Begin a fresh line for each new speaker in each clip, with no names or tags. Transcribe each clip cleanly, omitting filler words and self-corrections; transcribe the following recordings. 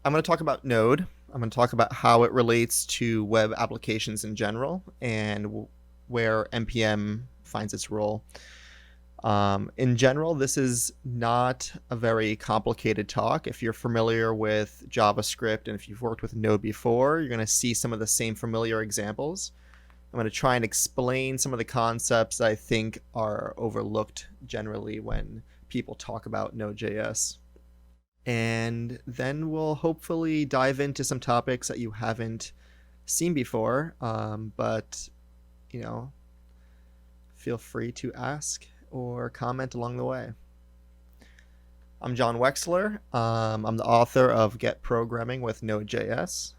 I'm going to talk about Node. I'm going to talk about how it relates to web applications in general and where NPM finds its role. In general, this is not a very complicated talk. If you're familiar with JavaScript and if you've worked with Node before, you're going to see some of the same familiar examples. I'm going to try and explain some of the concepts that I think are overlooked generally when people talk about Node.js. And then we'll hopefully dive into some topics that you haven't seen before. But, you know, feel free to ask or comment along the way. I'm John Wexler. I'm the author of Get Programming with Node.js.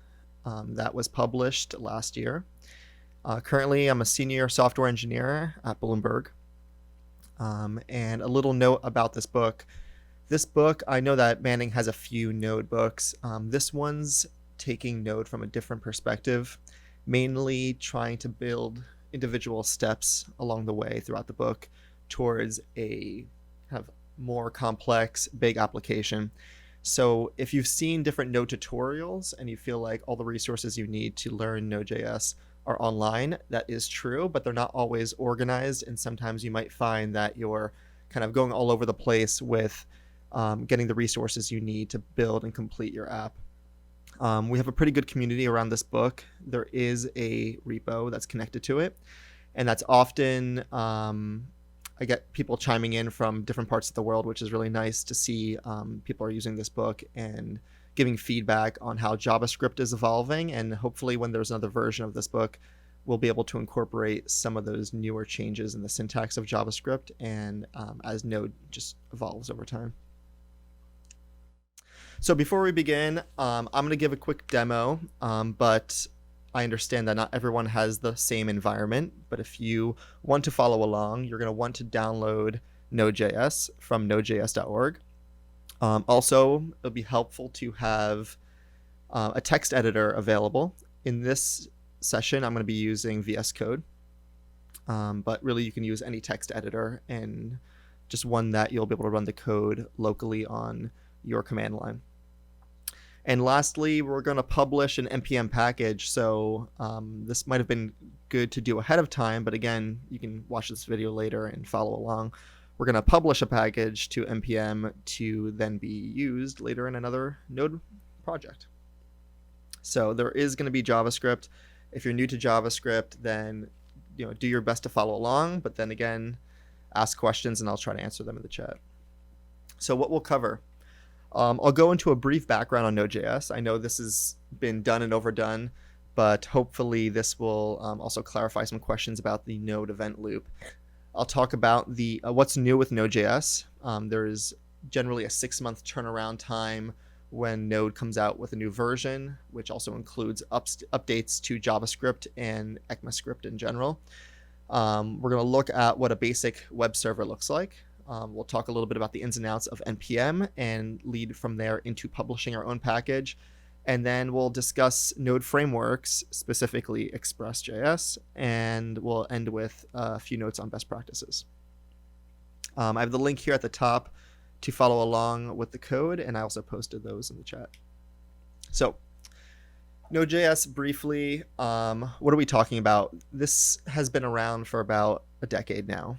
That was published last year. Currently, I'm a senior software engineer at Bloomberg. And a little note about this book. This book, I know that Manning has a few Node books. This one's taking Node from a different perspective, mainly trying to build individual steps along the way throughout the book towards a kind of more complex, big application. So if you've seen different Node tutorials and you feel like all the resources you need to learn Node.js are online, that is true, but they're not always organized. And sometimes you might find that you're kind of going all over the place with getting the resources you need to build and complete your app. We have a pretty good community around this book. There is a repo that's connected to it, and that's often I get people chiming in from different parts of the world, which is really nice to see. People are using this book and giving feedback on how JavaScript is evolving, and hopefully when there's another version of this book, we'll be able to incorporate some of those newer changes in the syntax of JavaScript and as Node just evolves over time. So before we begin, I'm going to give a quick demo, but I understand that not everyone has the same environment. But if you want to follow along, you're going to want to download Node.js from nodejs.org. Also, it'll be helpful to have a text editor available. In this session, I'm going to be using VS Code, but really you can use any text editor and just one that you'll be able to run the code locally on your command line. And lastly, we're going to publish an NPM package. So this might have been good to do ahead of time, but again, you can watch this video later and follow along. We're going to publish a package to NPM to then be used later in another Node project. So there is going to be JavaScript. If you're new to JavaScript, then do your best to follow along, but then again, ask questions and I'll try to answer them in the chat. So what we'll cover. I'll go into a brief background on Node.js. I know this has been done and overdone, but hopefully this will also clarify some questions about the Node event loop. I'll talk about the what's new with Node.js. There is generally a 6-month turnaround time when Node comes out with a new version, which also includes updates to JavaScript and ECMAScript in general. We're going to look at what a basic web server looks like. We'll talk a little bit about the ins and outs of NPM and lead from there into publishing our own package. And then we'll discuss Node frameworks, specifically Express.js, and we'll end with a few notes on best practices. I have the link here at the top to follow along with the code, and I also posted those in the chat. So Node.js briefly, what are we talking about? This has been around for about a decade now.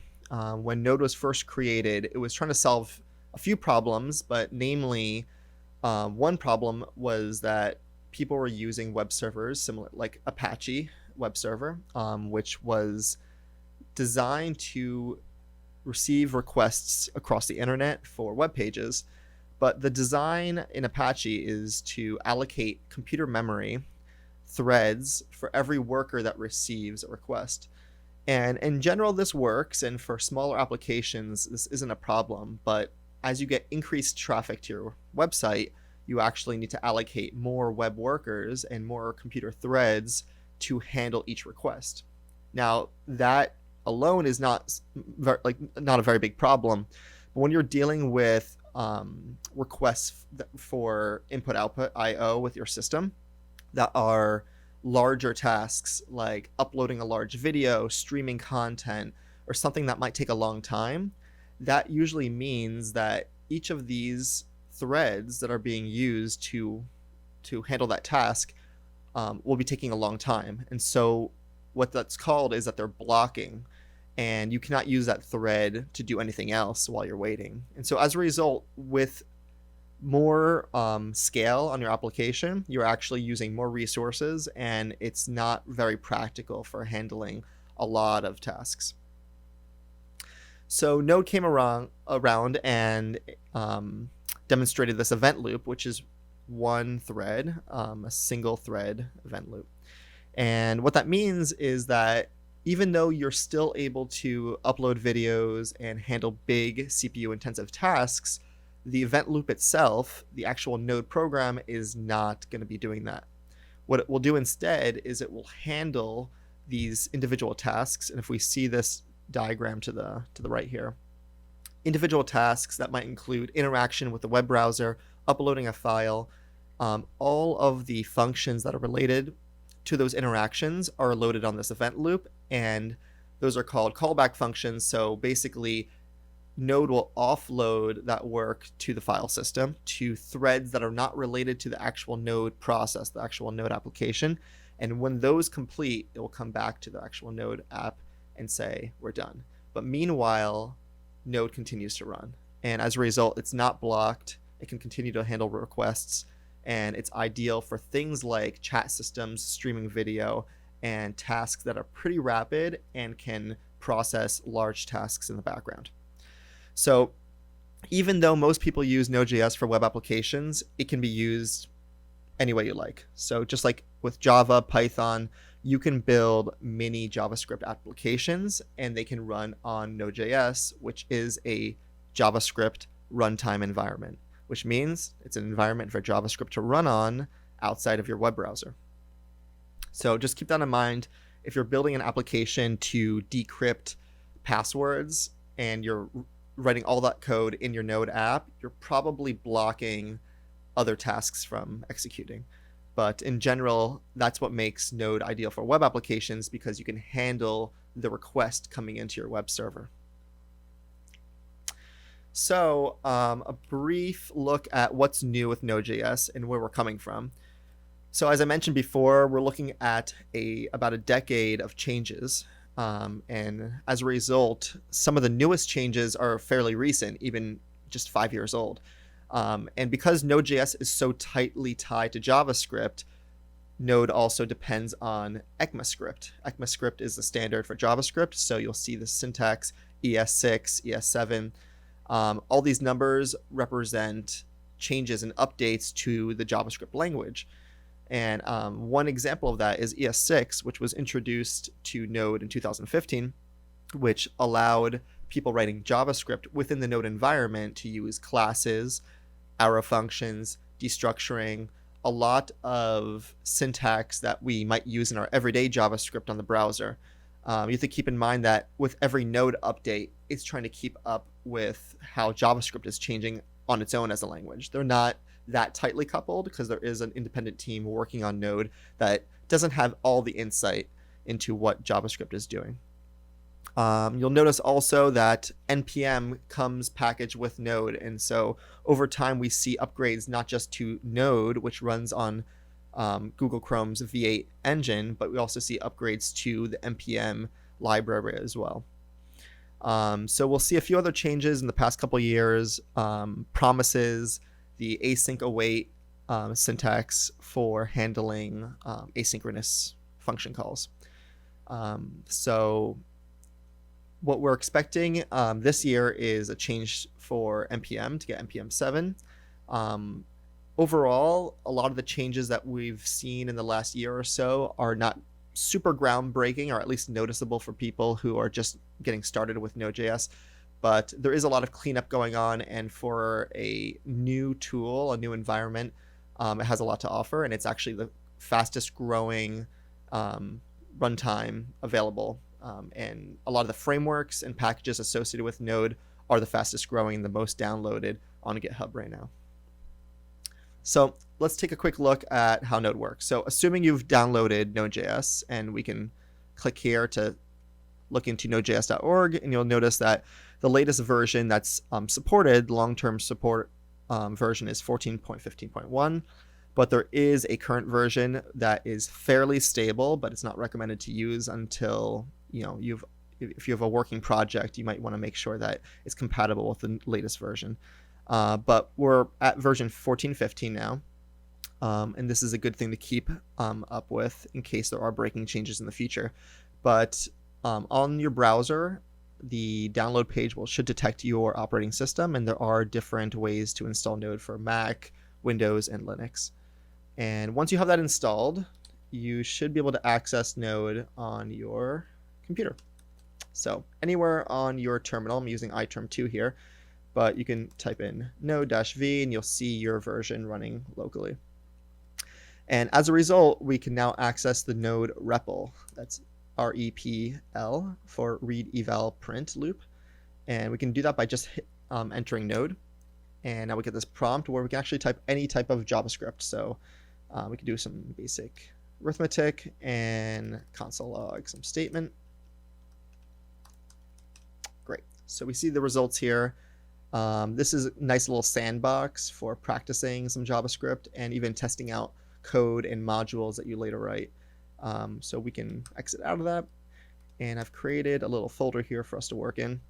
When Node was first created, it was trying to solve a few problems, but namely, one problem was that people were using web servers similar, like Apache web server, which was designed to receive requests across the internet for web pages. But the design in Apache is to allocate computer memory threads for every worker that receives a request. And in general, this works, and for smaller applications, this isn't a problem. But as you get increased traffic to your website, you actually need to allocate more web workers and more computer threads to handle each request. Now, that alone is not a very big problem. But when you're dealing with requests for input-output I/O with your system that are larger tasks like uploading a large video, streaming content, or something that might take a long time, that usually means that each of these threads that are being used to to handle that task will be taking a long time. And so what that's called is that they're blocking, and you cannot use that thread to do anything else while you're waiting. And so as a result, with more scale on your application, you're actually using more resources, and it's not very practical for handling a lot of tasks. So Node came around and demonstrated this event loop, which is one thread, a single thread event loop. And what that means is that even though you're still able to upload videos and handle big CPU intensive tasks, the event loop itself, the actual Node program, is not going to be doing that. What it will do instead is it will handle these individual tasks. And if we see this diagram to the right here, individual tasks that might include interaction with the web browser, uploading a file, all of the functions that are related to those interactions are loaded on this event loop, and those are called callback functions. So basically, Node will offload that work to the file system, to threads that are not related to the actual Node process, the actual Node application. And when those complete, it will come back to the actual Node app and say, we're done. But meanwhile, Node continues to run. And as a result, it's not blocked. It can continue to handle requests. And it's ideal for things like chat systems, streaming video, and tasks that are pretty rapid and can process large tasks in the background. So even though most people use Node.js for web applications, it can be used any way you like. So just like with Java, Python, you can build mini JavaScript applications, and they can run on Node.js, which is a JavaScript runtime environment, which means it's an environment for JavaScript to run on outside of your web browser. So just keep that in mind. If you're building an application to decrypt passwords and you're writing all that code in your Node app, you're probably blocking other tasks from executing. But in general, that's what makes Node ideal for web applications, because you can handle the request coming into your web server. So a brief look at what's new with Node.js and where we're coming from. So as I mentioned before, we're looking at about a decade of changes. And as a result, some of the newest changes are fairly recent, even just 5 years old. And because Node.js is so tightly tied to JavaScript, Node also depends on ECMAScript. ECMAScript is the standard for JavaScript, so you'll see the syntax ES6, ES7. All these numbers represent changes and updates to the JavaScript language. And one example of that is ES6, which was introduced to Node in 2015, which allowed people writing JavaScript within the Node environment to use classes, arrow functions, destructuring, a lot of syntax that we might use in our everyday JavaScript on the browser. You have to keep in mind that with every Node update, it's trying to keep up with how JavaScript is changing on its own as a language. They're not that tightly coupled because there is an independent team working on Node that doesn't have all the insight into what JavaScript is doing. You'll notice also that NPM comes packaged with Node, and so over time we see upgrades not just to Node, which runs on Google Chrome's V8 engine, but we also see upgrades to the NPM library as well. So we'll see a few other changes in the past couple years. Promises the async await syntax for handling asynchronous function calls. So what we're expecting this year is a change for NPM to get NPM 7. Overall, a lot of the changes that we've seen in the last year or so are not super groundbreaking, or at least noticeable for people who are just getting started with Node.js. But there is a lot of cleanup going on, and for a new tool, a new environment, it has a lot to offer, and it's actually the fastest growing runtime available. And a lot of the frameworks and packages associated with Node are the fastest growing and the most downloaded on GitHub right now. So let's take a quick look at how Node works. So assuming you've downloaded Node.js, and we can click here to look into nodejs.org, and you'll notice that the latest version that's supported, long-term support version, is 14.15.1. but there is a current version that is fairly stable, but it's not recommended to use until if you have a working project, you might want to make sure that it's compatible with the latest version. But we're at version 14.15 now. And this is a good thing to keep up with in case there are breaking changes in the future. But on your browser, the download page should detect your operating system, and there are different ways to install Node for Mac, Windows, and Linux. And once you have that installed, you should be able to access Node on your computer. So anywhere on your terminal, I'm using iterm2 here, but you can type in node-v and you'll see your version running locally. And as a result, we can now access the Node REPL. That's REPL for read eval print loop. And we can do that by just entering Node. And now we get this prompt where we can actually type any type of JavaScript. So we can do some basic arithmetic and console log some statement. Great. So we see the results here. This is a nice little sandbox for practicing some JavaScript and even testing out code and modules that you later write. So we can exit out of that. And I've created a little folder here for us to work in.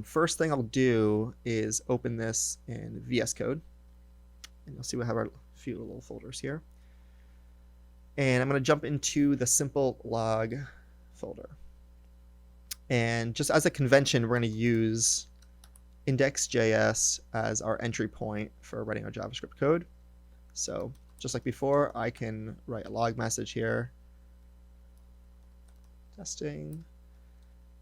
First thing I'll do is open this in VS Code. And you'll see we have our few little folders here. And I'm going to jump into the simple log folder. And just as a convention, we're going to use index.js as our entry point for writing our JavaScript code. So just like before, I can write a log message here, testing,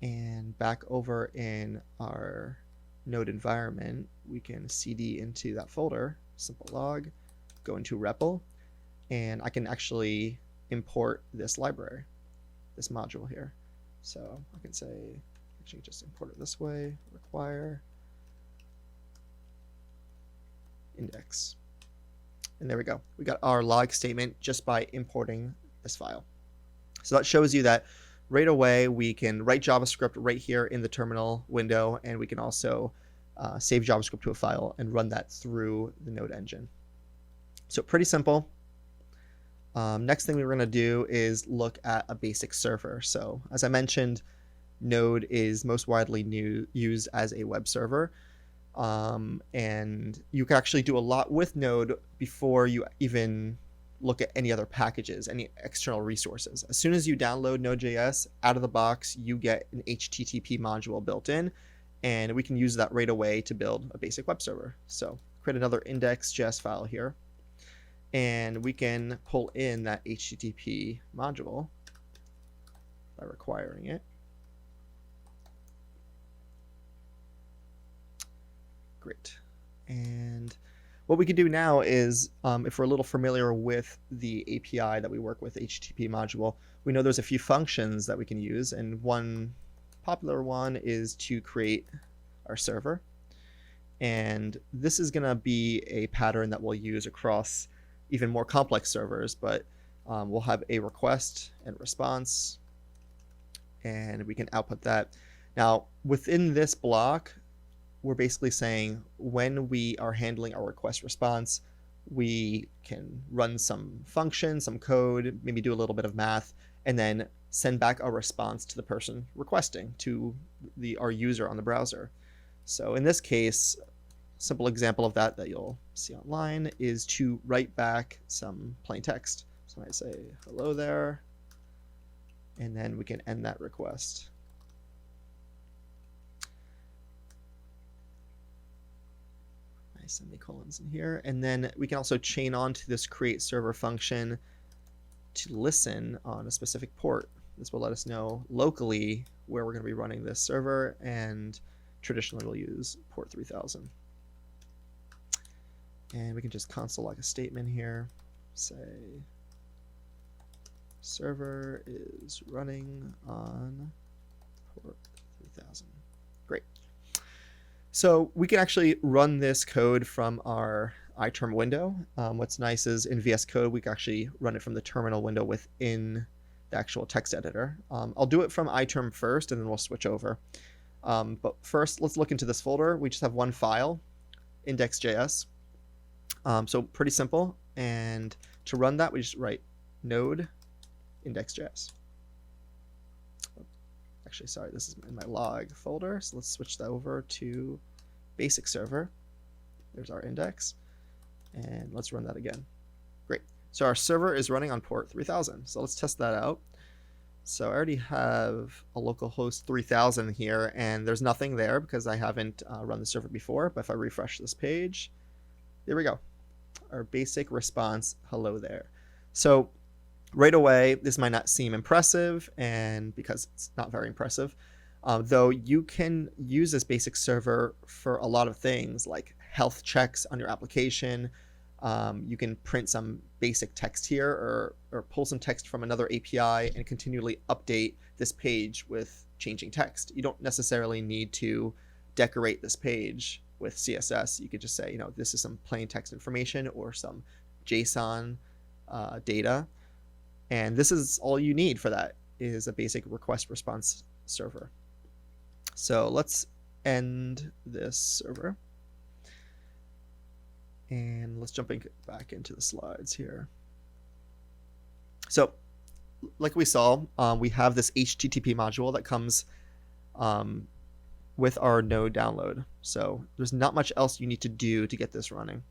and back over in our Node environment, we can cd into that folder, simple log, go into REPL, and I can actually import this library, this module here. So I can say, actually just import it this way, require index. And there we go. We got our log statement just by importing this file. So that shows you that right away we can write JavaScript right here in the terminal window, and we can also save JavaScript to a file and run that through the Node engine. So pretty simple. Next thing we're going to do is look at a basic server. So as I mentioned, Node is most widely used as a web server. And you can actually do a lot with Node before you even look at any other packages, any external resources. As soon as you download Node.js, out of the box, you get an HTTP module built in, and we can use that right away to build a basic web server. So create another index.js file here, and we can pull in that HTTP module by requiring it. Great. And what we can do now is, if we're a little familiar with the API that we work with, HTTP module, we know there's a few functions that we can use, and one popular one is to create our server. And this is going to be a pattern that we'll use across even more complex servers, but we'll have a request and response, and we can output that. Now, within this block, we're basically saying when we are handling our request response, we can run some function, some code, maybe do a little bit of math, and then send back a response to the person requesting, to our user on the browser. So in this case, a simple example of that you'll see online is to write back some plain text. So I say, hello there, and then we can end that request. Semicolons in here, and then we can also chain on to this create server function to listen on a specific port. This will let us know locally where we're going to be running this server, and traditionally we'll use port 3000. And we can just console log a statement here, say server is running on port 3000. Great. So we can actually run this code from our iterm window. What's nice is in VS Code, we can actually run it from the terminal window within the actual text editor. I'll do it from iterm first, and then we'll switch over. But first, let's look into this folder. We just have one file, index.js. So pretty simple. And to run that, we just write node index.js. Actually, sorry, this is in my log folder. So let's switch that over to basic server. There's our index. And let's run that again. Great. So our server is running on port 3000. So let's test that out. So I already have a localhost 3000 here, and there's nothing there because I haven't run the server before. But if I refresh this page, there we go. Our basic response, hello there. So right away, this might not seem impressive, and because it's not very impressive, though you can use this basic server for a lot of things like health checks on your application. You can print some basic text here or pull some text from another API and continually update this page with changing text. You don't necessarily need to decorate this page with CSS. You could just say, this is some plain text information or some JSON data. And this is all you need for that, is a basic request response server. So let's end this server. And let's jump back into the slides here. So like we saw, we have this HTTP module that comes with our Node download. So there's not much else you need to do to get this running.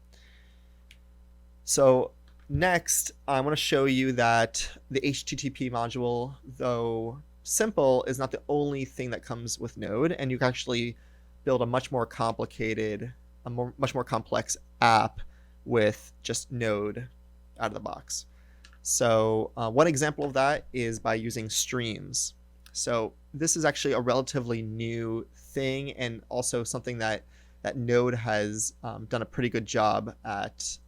So next, I want to show you that the HTTP module, though simple, is not the only thing that comes with Node, and you can actually build a much more complicated, much more complex app with just Node out of the box. So one example of that is by using streams. So this is actually a relatively new thing, and also something that Node has done a pretty good job at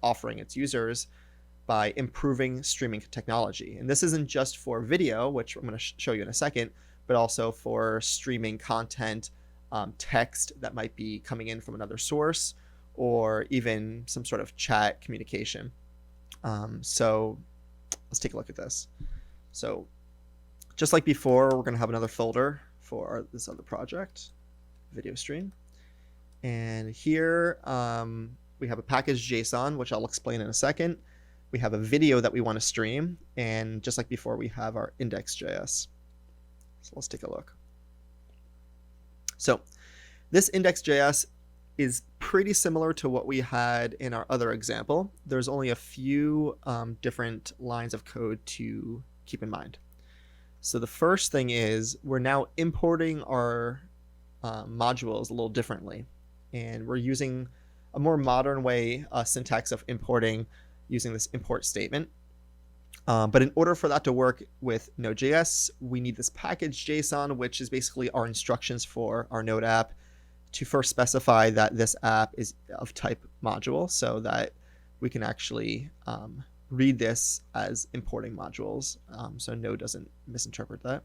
offering its users by improving streaming technology. And this isn't just for video, which I'm going to show you in a second, but also for streaming content, text that might be coming in from another source, or even some sort of chat communication. So let's take a look at this. So just like before, we're going to have another folder for this other project, video stream. And here we have a package JSON, which I'll explain in a second. We have a video that we want to stream. And just like before, we have our index.js. So let's take a look. So this index.js is pretty similar to what we had in our other example. There's only a few different lines of code to keep in mind. So the first thing is we're now importing our modules a little differently. And we're using a more modern way, syntax of importing, using this import statement. But in order for that to work with Node.js, we need this package JSON, which is basically our instructions for our Node app, to first specify that this app is of type module, so that we can actually read this as importing modules, so Node doesn't misinterpret that.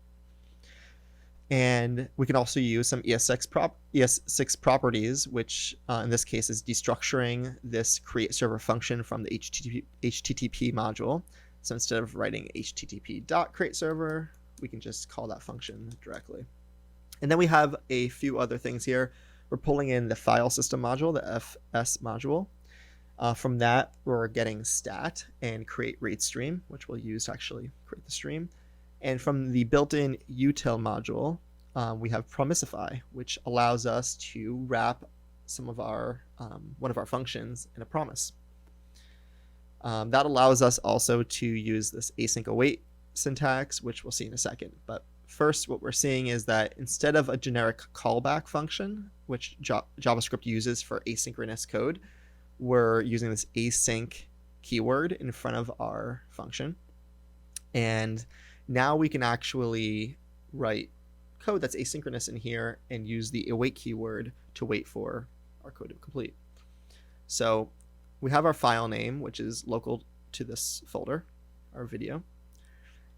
And we can also use some ES6 properties, which in this case is destructuring this create server function from the HTTP module. So instead of writing http.createServer, we can just call that function directly. And then we have a few other things here. We're pulling in the file system module, the FS module. From that, we're getting stat and create read stream, which we'll use to actually create the stream. And from the built-in util module, we have promisify, which allows us to wrap some of our one of our functions in a promise. That allows us also to use this async await syntax, which we'll see in a second. But first, what we're seeing is that instead of a generic callback function, which JavaScript uses for asynchronous code, we're using this async keyword in front of our function. And now we can actually write code that's asynchronous in here and use the await keyword to wait for our code to complete. So we have our file name, which is local to this folder, our video.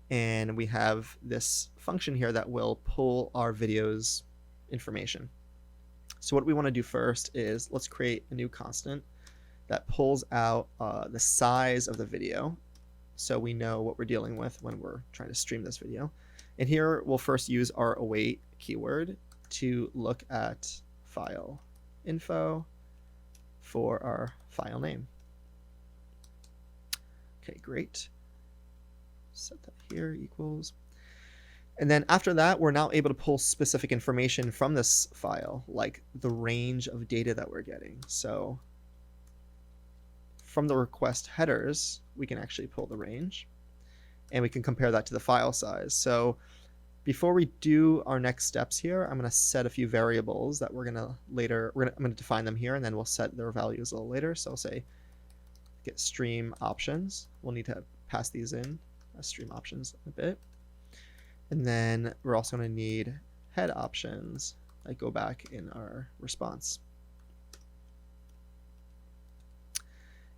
And we have this function here that will pull our video's information. So what we want to do first is let's create a new constant that pulls out the size of the video, so we know what we're dealing with when we're trying to stream this video. And here we'll first use our await keyword to look at file info, for our file name. Okay, great. Set that here, equals. And then after that, we're now able to pull specific information from this file, like the range of data that we're getting. So from the request headers, we can actually pull the range, and we can compare that to the file size. So before we do our next steps here, I'm going to set a few variables that I'm going to define them here, and then we'll set their values a little later. So I'll say get stream options. We'll need to pass these in as stream options in a bit. And then we're also going to need head options that go back in our response.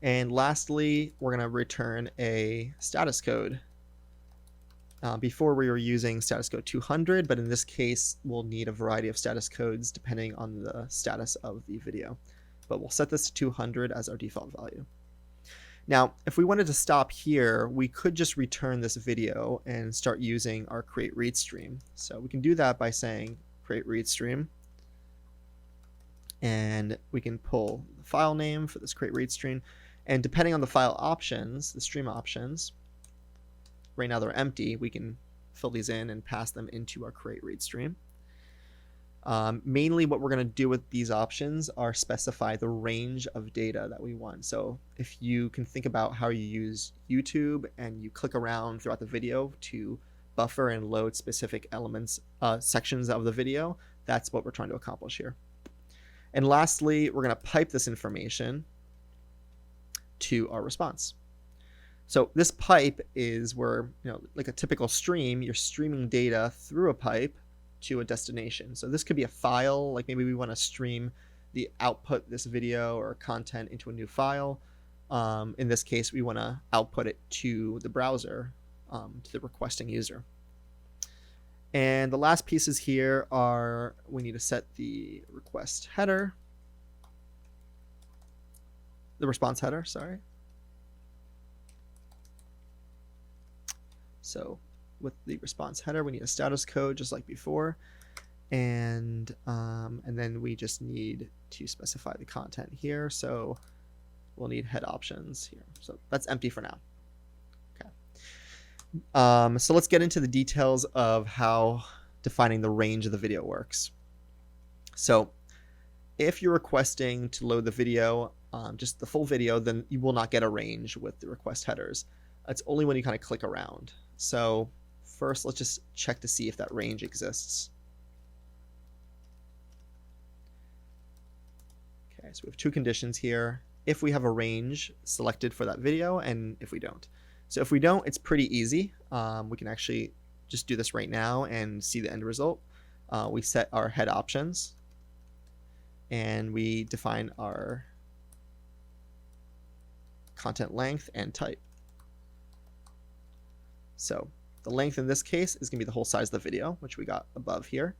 And lastly, we're going to return a status code. Before we were using status code 200, but in this case, we'll need a variety of status codes depending on the status of the video. But we'll set this to 200 as our default value. Now, if we wanted to stop here, we could just return this video and start using our create read stream. So we can do that by saying create read stream. And we can pull the file name for this create read stream. And depending on the file options, the stream options, right now they're empty, we can fill these in and pass them into our create read stream. Mainly what we're going to do with these options are specify the range of data that we want. So if you can think about how you use YouTube and you click around throughout the video to buffer and load specific elements, sections of the video, that's what we're trying to accomplish here. And lastly, we're going to pipe this information to our response. So this pipe is where, like a typical stream, you're streaming data through a pipe to a destination. So this could be a file, like maybe we want to stream the output, this video or content, into a new file. In this case, we want to output it to the browser, to the requesting user. And the last pieces here are, we need to set the request header, the response header, sorry. So with the response header, we need a status code just like before, and then we just need to specify the content here. So we'll need head options here. So that's empty for now. Okay. So let's get into the details of how defining the range of the video works. So if you're requesting to load the video, just the full video, then you will not get a range with the request headers. It's only when you kind of click around. So first, let's just check to see if that range exists. Okay, so we have two conditions here. If we have a range selected for that video, and if we don't. So if we don't, it's pretty easy. We can actually just do this right now and see the end result. We set our head options, and we define our content length and type. So the length in this case is going to be the whole size of the video, which we got above here.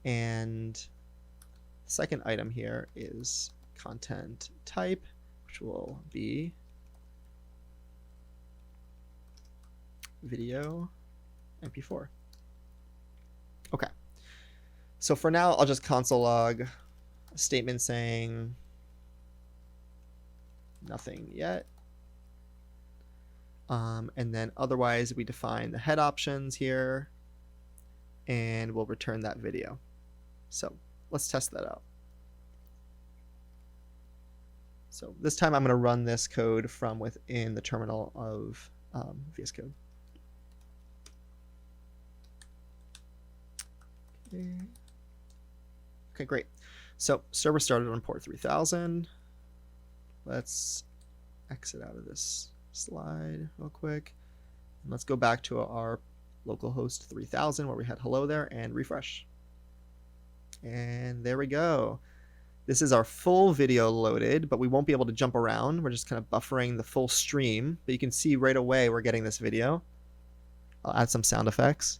And the second item here is content type, which will be video MP4. Okay. So for now, I'll just console log a statement saying nothing yet. And then otherwise we define the head options here, and we'll return that video. So let's test that out. So this time I'm going to run this code from within the terminal of VS Code. Okay, great. So server started on port 3000. Let's exit out of this slide real quick. And let's go back to our localhost 3000 where we had hello there and refresh. And there we go. This is our full video loaded, but we won't be able to jump around. We're just kind of buffering the full stream, but you can see right away we're getting this video. I'll add some sound effects.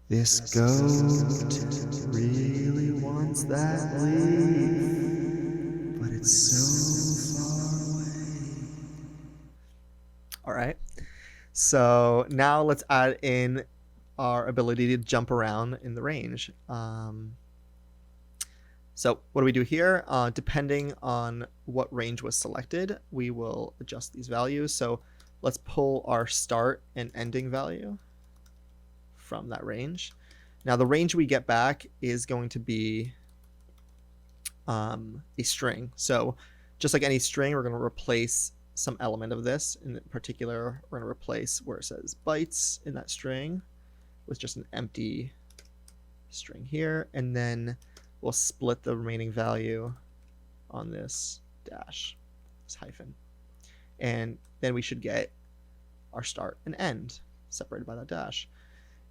This goat really wants that leaf, but it's so far away. All right. So now let's add in our ability to jump around in the range. So what do we do here? Depending on what range was selected, we will adjust these values. So let's pull our start and ending value from that range. Now the range we get back is going to be a string. So just like any string, we're going to replace some element of this. In particular, we're going to replace where it says bytes in that string with just an empty string here, and then we'll split the remaining value on this dash, this hyphen, and then we should get our start and end separated by that dash.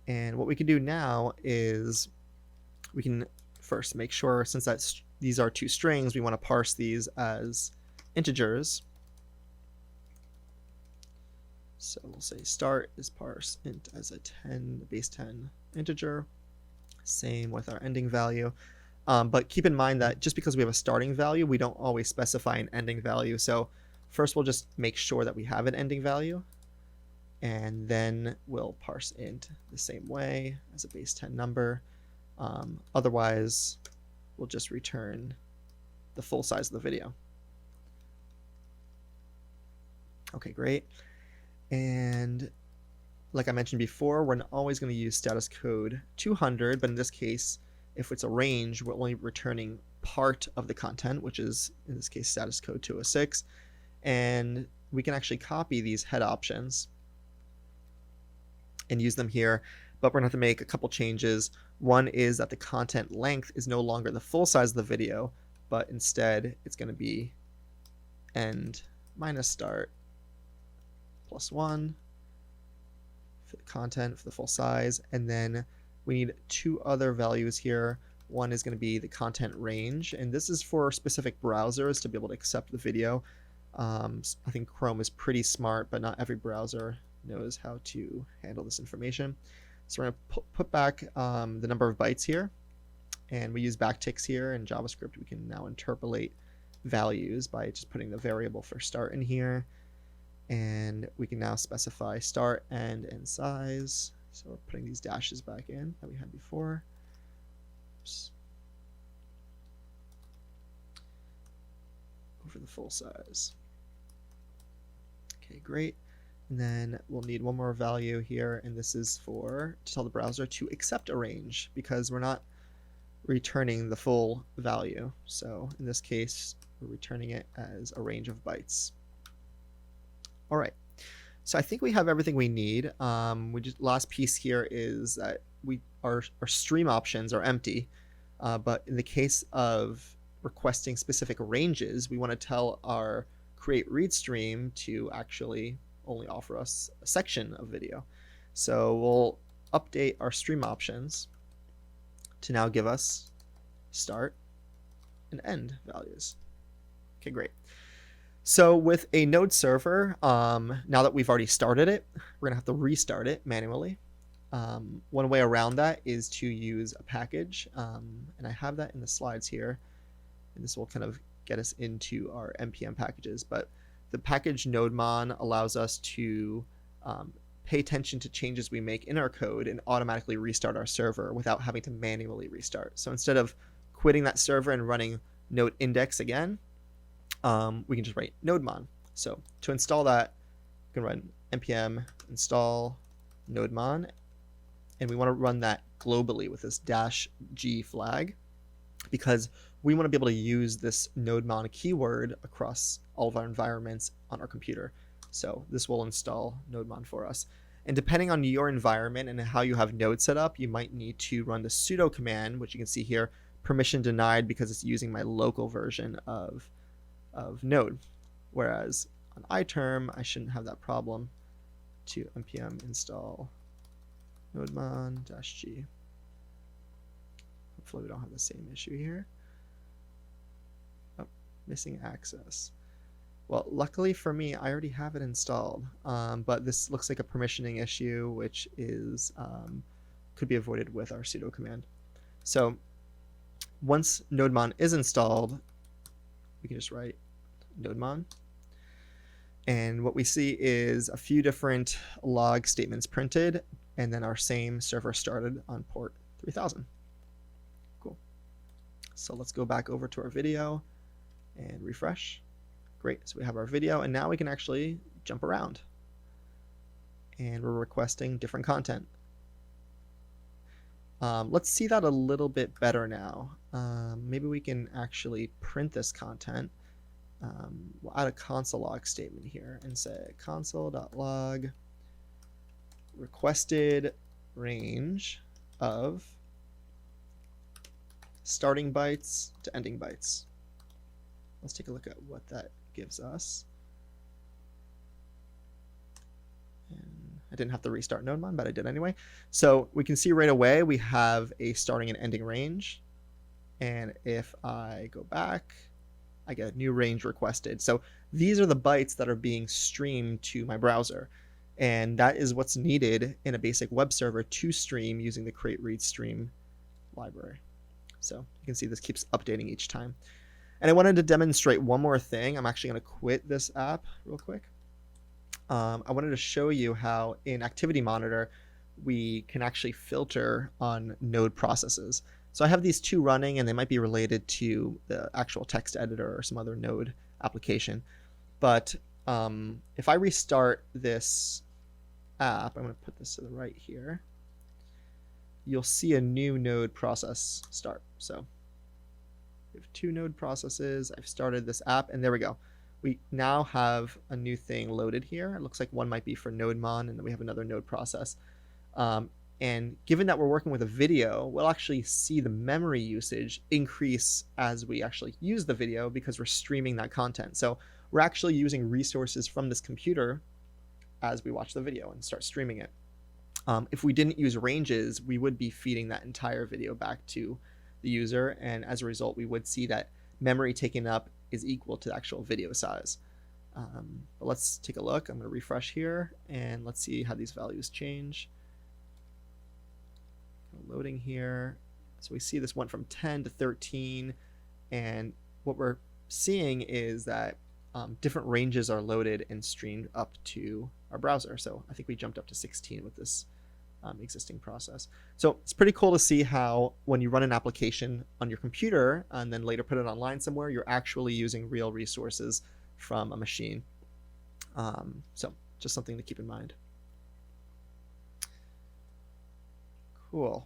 And what we can do now is we can first make sure, since these are two strings, we want to parse these as integers. So we'll say start is parse int as a 10, base 10 integer. Same with our ending value. But keep in mind that just because we have a starting value, we don't always specify an ending value. So first we'll just make sure that we have an ending value, and then we'll parse int the same way as a base 10 number. Otherwise, we'll just return the full size of the video. Okay, great. And like I mentioned before, we're always going to use status code 200, but in this case, if it's a range, we're only returning part of the content, which is, in this case, status code 206. And we can actually copy these head options and use them here, but we're going to have to make a couple changes. One is that the content length is no longer the full size of the video, but instead it's going to be end minus start plus 1 for the content for the full size, and then we need two other values here. One is going to be the content range, and this is for specific browsers to be able to accept the video. I think Chrome is pretty smart, but not every browser knows how to handle this information. So we're going to put back the number of bytes here, and we use backticks here. In JavaScript, we can now interpolate values by just putting the variable for start in here. And we can now specify start, end, and size. So we're putting these dashes back in that we had before. Oops. Over the full size. Okay, great. And then we'll need one more value here, and this is to tell the browser to accept a range, because we're not returning the full value. So in this case, we're returning it as a range of bytes. All right, so I think we have everything we need. Last piece here is that our stream options are empty, but in the case of requesting specific ranges, we want to tell our create read stream to actually only offer us a section of video. So we'll update our stream options to now give us start and end values. Okay, great. So with a Node server, now that we've already started it, we're going to have to restart it manually. One way around that is to use a package, and I have that in the slides here, and this will kind of get us into our NPM packages. But the package nodemon allows us to pay attention to changes we make in our code and automatically restart our server without having to manually restart. So instead of quitting that server and running node index again, we can just write nodemon. So to install that, we can run npm install nodemon, and we want to run that globally with this -g flag, because we want to be able to use this nodemon keyword across all of our environments on our computer. So this will install nodemon for us. And depending on your environment and how you have Node set up, you might need to run the sudo command, which you can see here, permission denied, because it's using my local version of Node. Whereas on iTerm, I shouldn't have that problem, to npm install nodemon -g. Hopefully we don't have the same issue here. Oh, missing access. Well, luckily for me, I already have it installed, but this looks like a permissioning issue, which is could be avoided with our sudo command. So once nodemon is installed, we can just write nodemon, and what we see is a few different log statements printed, and then our same server started on port 3000. Cool. So let's go back over to our video and refresh. Great, so we have our video, and now we can actually jump around. And we're requesting different content. Let's see that a little bit better now. Maybe we can actually print this content. We'll add a console log statement here and say console.log requested range of starting bytes to ending bytes. Let's take a look at what that gives us. And I didn't have to restart NodeMon, but I did anyway. So we can see right away we have a starting and ending range. And if I go back, I get a new range requested. So these are the bytes that are being streamed to my browser. And that is what's needed in a basic web server to stream using the create read stream library. So you can see this keeps updating each time. And I wanted to demonstrate one more thing. I'm actually going to quit this app real quick. I wanted to show you how in Activity Monitor, we can actually filter on node processes. So I have these two running, and they might be related to the actual text editor or some other node application. But if I restart this app, I'm going to put this to the right here, you'll see a new node process start. So we have two node processes. I've started this app, and there we go. We now have a new thing loaded here. It looks like one might be for NodeMon, and then we have another node process. And given that we're working with a video, we'll actually see the memory usage increase as we actually use the video because we're streaming that content. So we're actually using resources from this computer as we watch the video and start streaming it. If we didn't use ranges, we would be feeding that entire video back to the user, and as a result, we would see that memory taken up is equal to the actual video size. But let's take a look. I'm going to refresh here, and let's see how these values change. Loading here. So we see this went from 10 to 13, and what we're seeing is that different ranges are loaded and streamed up to our browser. So I think we jumped up to 16 with this existing process. So it's pretty cool to see how when you run an application on your computer and then later put it online somewhere, you're actually using real resources from a machine. So just something to keep in mind. Cool.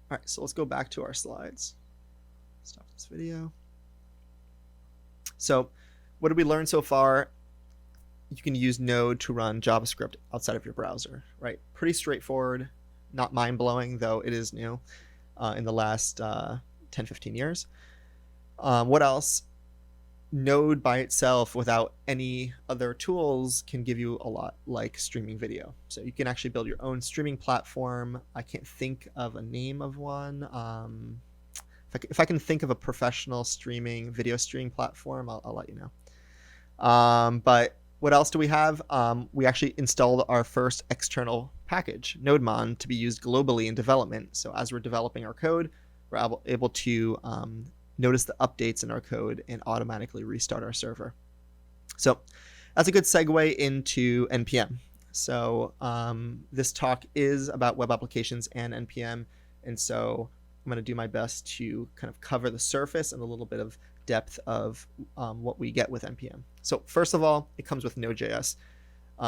All right, so let's go back to our slides. Stop this video. So what did we learn so far? You can use Node to run JavaScript outside of your browser, right? Pretty straightforward, not mind-blowing, though it is new in the last 10, 15 years. What else? Node by itself without any other tools can give you a lot, like streaming video. So you can actually build your own streaming platform. I can't think of a name of one. If I can think of a professional streaming video streaming platform, I'll let you know. But what else do we have? We actually installed our first external package, NodeMon, to be used globally in development. So as we're developing our code, we're able to notice the updates in our code and automatically restart our server. So that's a good segue into NPM. So this talk is about web applications and NPM, and so I'm going to do my best to kind of cover the surface and a little bit of depth of what we get with NPM. So first of all, it comes with Node.js.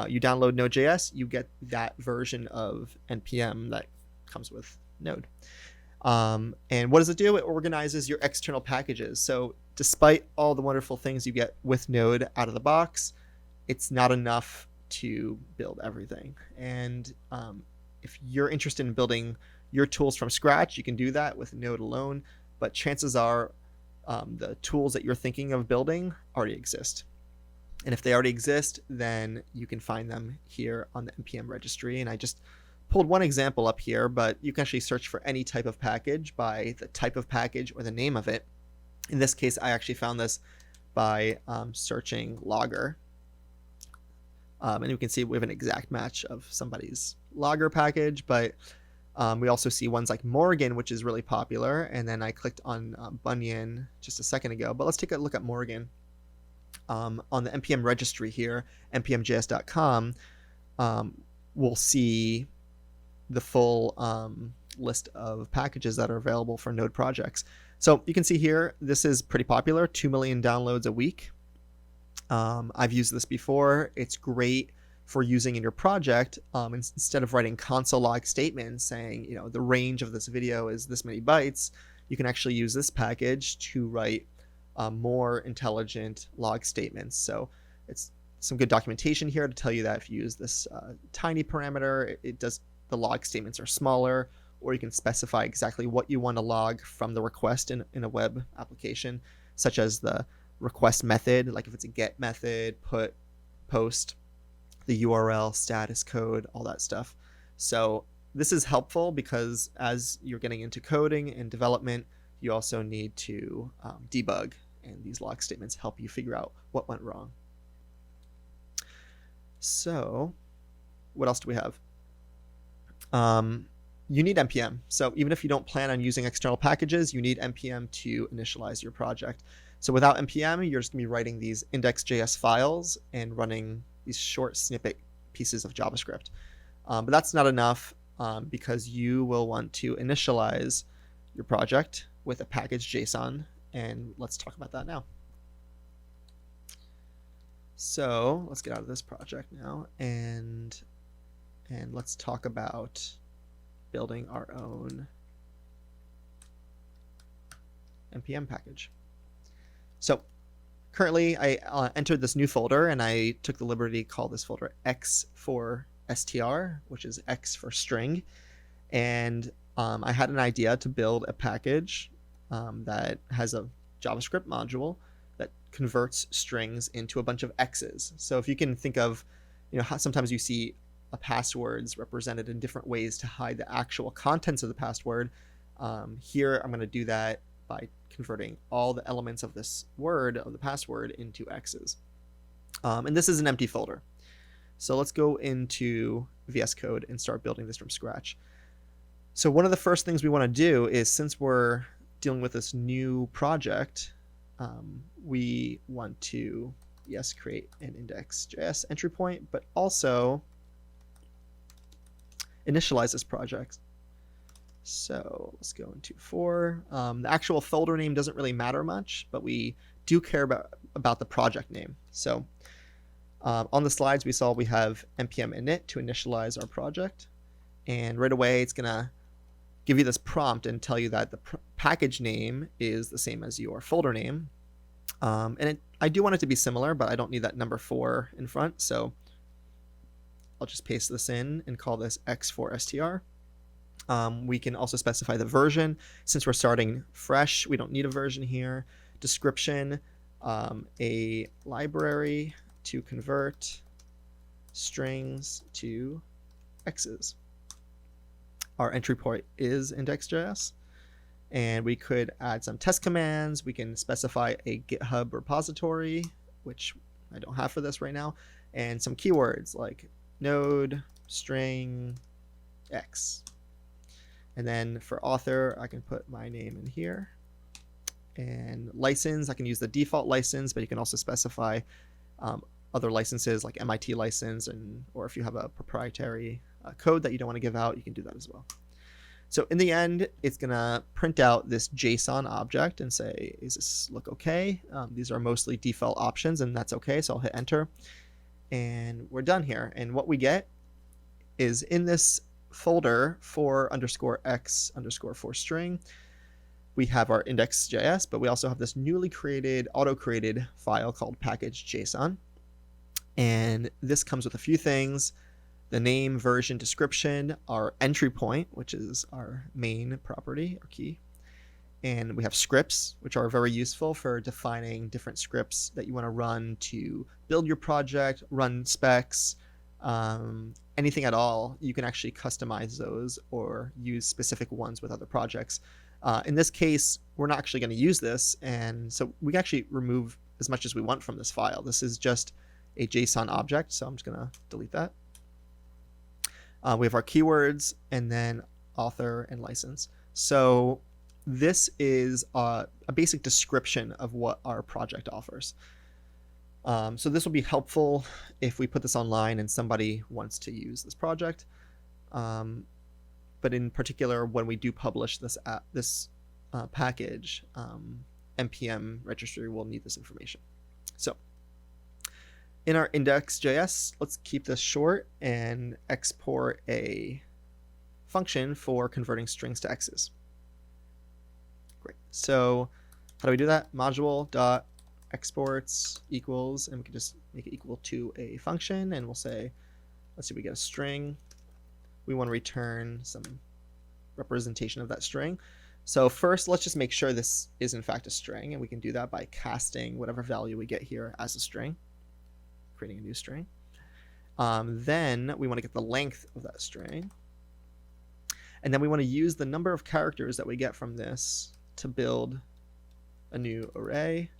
You download Node.js, you get that version of NPM that comes with Node. And what does it do? It organizes your external packages. So despite all the wonderful things you get with Node out of the box, it's not enough to build everything. And if you're interested in building your tools from scratch, you can do that with Node alone, but chances are the tools that you're thinking of building already exist. And if they already exist, then you can find them here on the NPM registry. And I just pulled one example up here, but you can actually search for any type of package by the type of package or the name of it. In this case, I actually found this by searching logger. And you can see we have an exact match of somebody's logger package, but we also see ones like Morgan, which is really popular. And then I clicked on Bunyan just a second ago, but let's take a look at Morgan. On the NPM registry here, npmjs.com, we'll see the full list of packages that are available for Node projects. So you can see here, this is pretty popular, 2 million downloads a week. I've used this before. It's great for using in your project. Instead of writing console log statements saying, the range of this video is this many bytes, you can actually use this package to write more intelligent log statements. So it's some good documentation here to tell you that if you use this tiny parameter, the log statements are smaller, or you can specify exactly what you want to log from the request in a web application, such as the request method, like if it's a get method, put, post, the URL, status code, all that stuff. So this is helpful because as you're getting into coding and development, you also need to debug, and these log statements help you figure out what went wrong. So what else do we have? You need NPM. So even if you don't plan on using external packages, you need NPM to initialize your project. So without NPM, you're just going to be writing these index.js files and running these short snippet pieces of JavaScript. But that's not enough because you will want to initialize your project with a package JSON, and let's talk about that now. So let's get out of this project now, and let's talk about building our own NPM package. So currently I entered this new folder, and I took the liberty to call this folder x4str, which is X for string. And I had an idea to build a package that has a JavaScript module that converts strings into a bunch of X's. So if you can think of, how sometimes you see passwords represented in different ways to hide the actual contents of the password, here I'm going to do that by converting all the elements of this word, of the password, into X's. And this is an empty folder. So let's go into VS Code and start building this from scratch. So one of the first things we want to do is, since we're dealing with this new project, we want to, yes, create an index.js entry point, but also initialize this project. So let's go into for. The actual folder name doesn't really matter much, but we do care about the project name. So on the slides we saw we have npm init to initialize our project, and right away it's gonna give you this prompt and tell you that the package name is the same as your folder name. I do want it to be similar, but I don't need that number 4 in front, so I'll just paste this in and call this x4str. We can also specify the version. Since we're starting fresh, we don't need a version here. Description, a library to convert strings to X's. Our entry point is index.js, and we could add some test commands. We can specify a GitHub repository, which I don't have for this right now, and some keywords like node, string, X. And then for author, I can put my name in here. And license, I can use the default license, but you can also specify other licenses like MIT license, or if you have a proprietary code that you don't want to give out, you can do that as well. So in the end, it's going to print out this JSON object and say, does this look okay? These are mostly default options, and that's okay. So I'll hit enter, and we're done here. And what we get is in this folder for_x_for_string, we have our index.js, but we also have this newly created, auto-created file called package.json. And this comes with a few things: the name, version, description, our entry point, which is our main property or key. And we have scripts, which are very useful for defining different scripts that you want to run to build your project, run specs, anything at all. You can actually customize those or use specific ones with other projects. In this case, we're not actually going to use this, and so we can actually remove as much as we want from this file. This is just a JSON object, so I'm just going to delete that. We have our keywords, and then author and license. So this is a basic description of what our project offers. So this will be helpful if we put this online and somebody wants to use this project. but in particular, when we do publish this package, NPM registry will need this information. So in our index.js, let's keep this short and export a function for converting strings to X's. Great. So how do we do that? Module dot exports equals, and we can just make it equal to a function, and we'll say, let's see, we get a string. We want to return some representation of that string. So first, let's just make sure this is in fact a string, and we can do that by casting whatever value we get here as a string, creating a new string. Then we want to get the length of that string. And then we want to use the number of characters that we get from this to build a new array.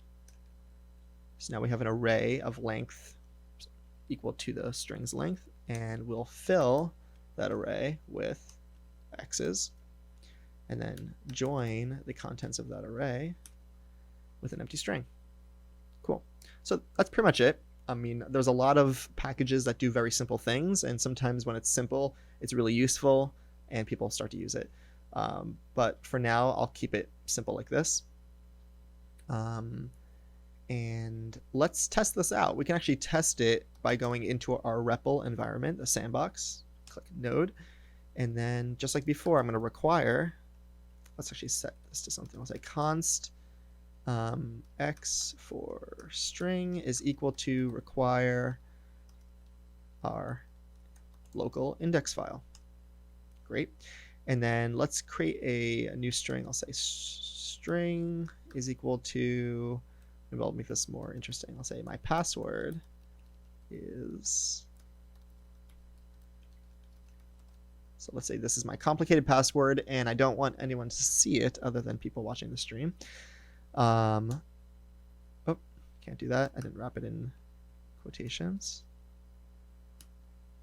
So now we have an array of length equal to the string's length, and we'll fill that array with X's, and then join the contents of that array with an empty string. Cool. So that's pretty much it. I mean, there's a lot of packages that do very simple things, and sometimes when it's simple, it's really useful, and people start to use it. But for now, I'll keep it simple like this. And let's test this out. We can actually test it by going into our REPL environment, the sandbox, click Node, and then just like before, I'm going to require, let's actually set this to something. I'll say const x for string is equal to require our local index file. Great. And then let's create a new string. I'll say string is equal to, maybe I'll make this more interesting. I'll say my password is, so let's say this is my complicated password, and I don't want anyone to see it other than people watching the stream. Oh, can't do that. I didn't wrap it in quotations.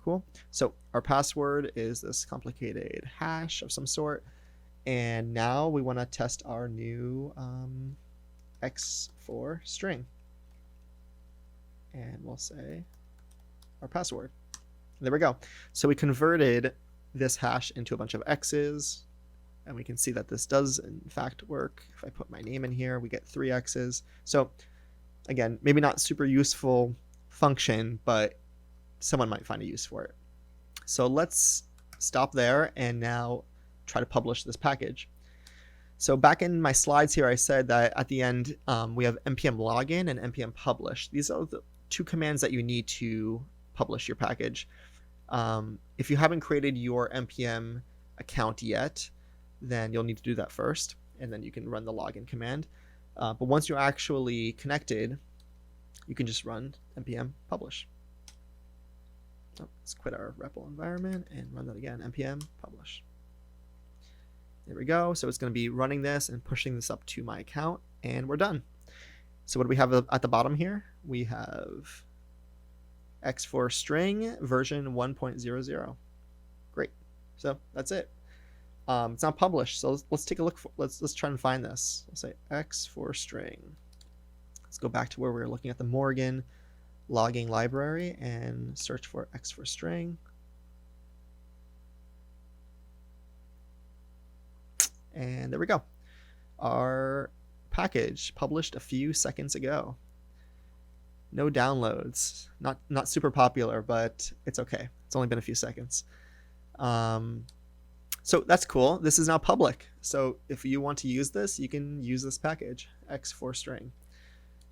Cool. So our password is this complicated hash of some sort, and now we want to test our new x for string, and we'll say our password. There we go. So we converted this hash into a bunch of x's, and we can see that this does in fact work. If I put my name in here, we get 3 x's. So again, maybe not super useful function, but someone might find a use for it. So let's stop there and now try to publish this package. So back in my slides here, I said that at the end, we have npm login and npm publish. These are the 2 commands that you need to publish your package. If you haven't created your npm account yet, then you'll need to do that first, and then you can run the login command. But once you're actually connected, you can just run npm publish. Oh, let's quit our REPL environment and run that again, npm publish. There we go. So it's going to be running this and pushing this up to my account, and we're done. So what do we have at the bottom here? We have x for string version 1.00. Great. So that's it. It's not published. So let's take a look. Let's try and find this. Let's say x for string. Let's go back to where we were looking at the Morgan logging library and search for x for string. And there we go. Our package published a few seconds ago. No downloads. Not super popular, but it's okay. It's only been a few seconds. So that's cool. This is now public. So if you want to use this, you can use this package, x for string.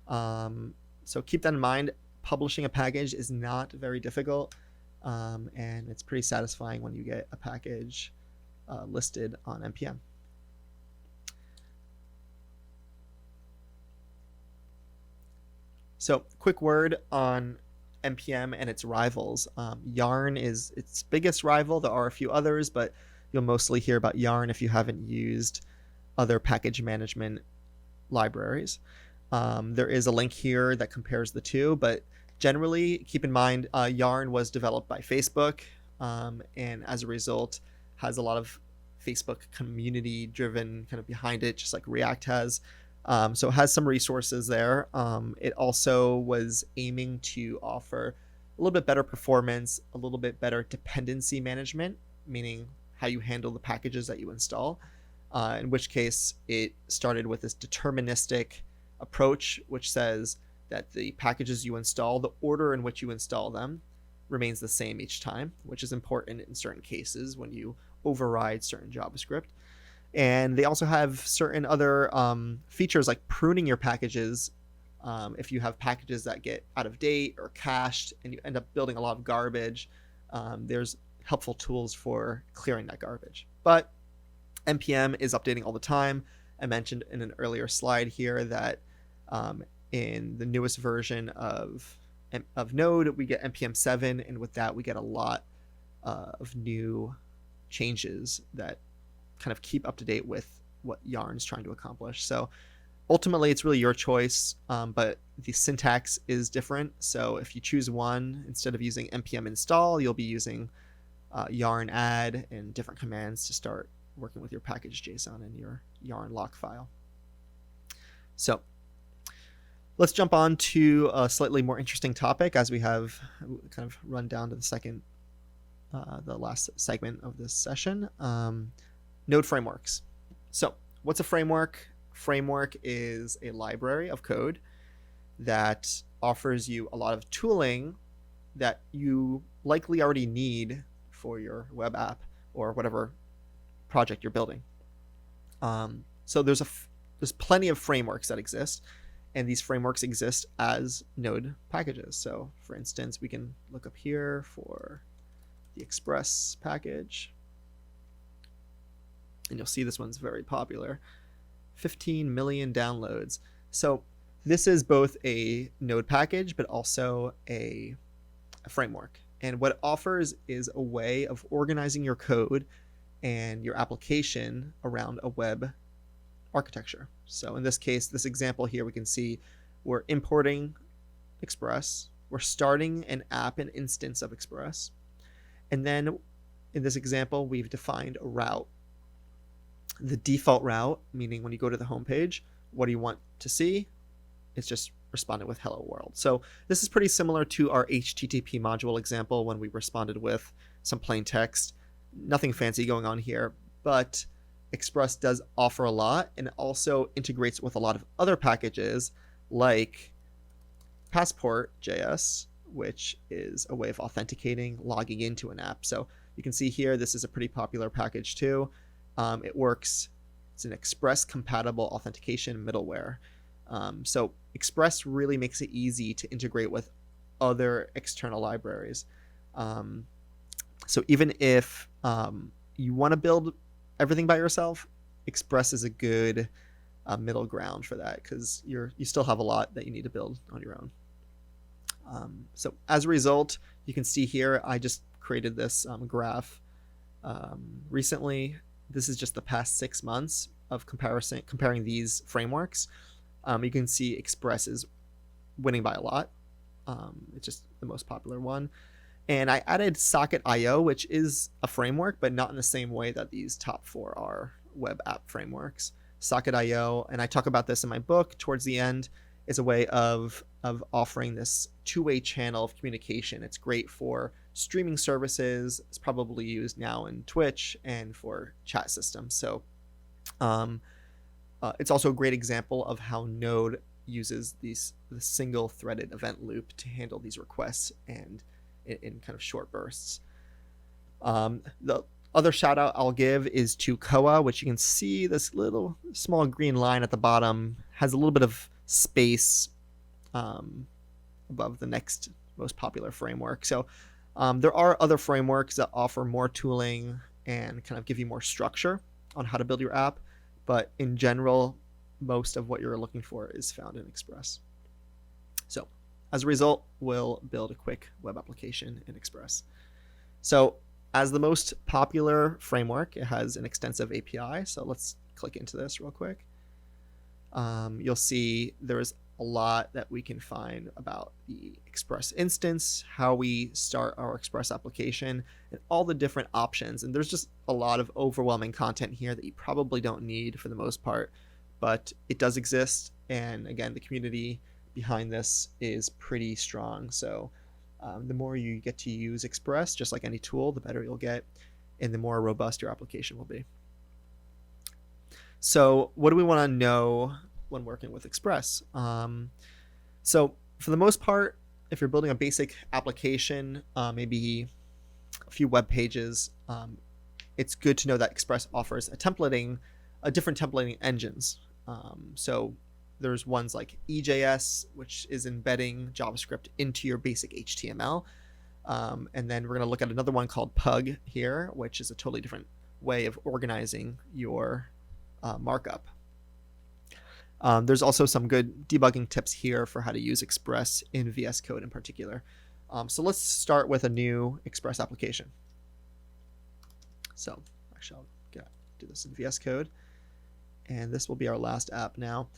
So keep that in mind. Publishing a package is not very difficult, and it's pretty satisfying when you get a package listed on NPM. So quick word on NPM and its rivals. Yarn is its biggest rival. There are a few others, but you'll mostly hear about Yarn if you haven't used other package management libraries. There is a link here that compares the two, but generally keep in mind Yarn was developed by Facebook, and as a result has a lot of Facebook community driven kind of behind it, just like React has. So it has some resources there. It also was aiming to offer a little bit better performance, a little bit better dependency management, meaning how you handle the packages that you install, in which case it started with this deterministic approach, which says that the packages you install, the order in which you install them, remains the same each time, which is important in certain cases when you override certain JavaScript. And they also have certain other features like pruning your packages. If you have packages that get out of date or cached and you end up building a lot of garbage, there's helpful tools for clearing that garbage. But NPM is updating all the time. I mentioned in an earlier slide here that in the newest version of Node, we get NPM 7, and with that we get a lot of new changes that kind of keep up to date with what Yarn's trying to accomplish. So ultimately it's really your choice, but the syntax is different. So if you choose one, instead of using npm install, you'll be using yarn add and different commands to start working with your package.json and your yarn lock file. So let's jump on to a slightly more interesting topic as we have kind of run down to the last segment of this session. Node frameworks. So what's a framework? Framework is a library of code that offers you a lot of tooling that you likely already need for your web app or whatever project you're building. So there's plenty of frameworks that exist, and these frameworks exist as Node packages. So for instance, we can look up here for the Express package, and you'll see this one's very popular. 15 million downloads. So this is both a Node package, but also a framework. And what it offers is a way of organizing your code and your application around a web architecture. So in this case, this example here, we can see we're importing Express. We're starting an app, an instance of Express. And then in this example, we've defined a route. The default route, meaning when you go to the home page, what do you want to see? It's just responded with hello world. So this is pretty similar to our HTTP module example when we responded with some plain text. Nothing fancy going on here, but Express does offer a lot, and it also integrates with a lot of other packages like Passport.js, which is a way of authenticating, logging into an app. So you can see here, this is a pretty popular package too. It works, it's an Express compatible authentication middleware. So Express really makes it easy to integrate with other external libraries. So even if you want to build everything by yourself, Express is a good middle ground for that, because you still have a lot that you need to build on your own. So as a result, you can see here, I just created this graph recently. This is just the past 6 months of comparing these frameworks. You can see Express is winning by a lot. It's just the most popular one. And I added Socket.io, which is a framework, but not in the same way that these top 4 are web app frameworks. Socket.io, and I talk about this in my book towards the end, is a way of offering this two-way channel of communication. It's great for streaming services. It's probably used now in Twitch and for chat systems. So it's also a great example of how Node uses the single threaded event loop to handle these requests and in kind of short bursts. The other shout out I'll give is to Koa, which you can see this little small green line at the bottom has a little bit of space above the next most popular framework. So there are other frameworks that offer more tooling and kind of give you more structure on how to build your app, but in general, most of what you're looking for is found in Express. So as a result, we'll build a quick web application in Express. So as the most popular framework, it has an extensive API. So let's click into this real quick. You'll see there's a lot that we can find about the Express instance, how we start our Express application, and all the different options. And there's just a lot of overwhelming content here that you probably don't need for the most part, but it does exist. And again, the community behind this is pretty strong. So the more you get to use Express, just like any tool, the better you'll get. and the more robust your application will be. So what do we want to know when working with Express? So for the most part, if you're building a basic application, maybe a few web pages, it's good to know that Express offers different templating engines. So there's ones like EJS, which is embedding JavaScript into your basic HTML. And then we're going to look at another one called Pug here, which is a totally different way of organizing your markup. There's also some good debugging tips here for how to use Express in VS Code in particular. So let's start with a new Express application. So actually, I'll do this in VS Code. And this will be our last app now.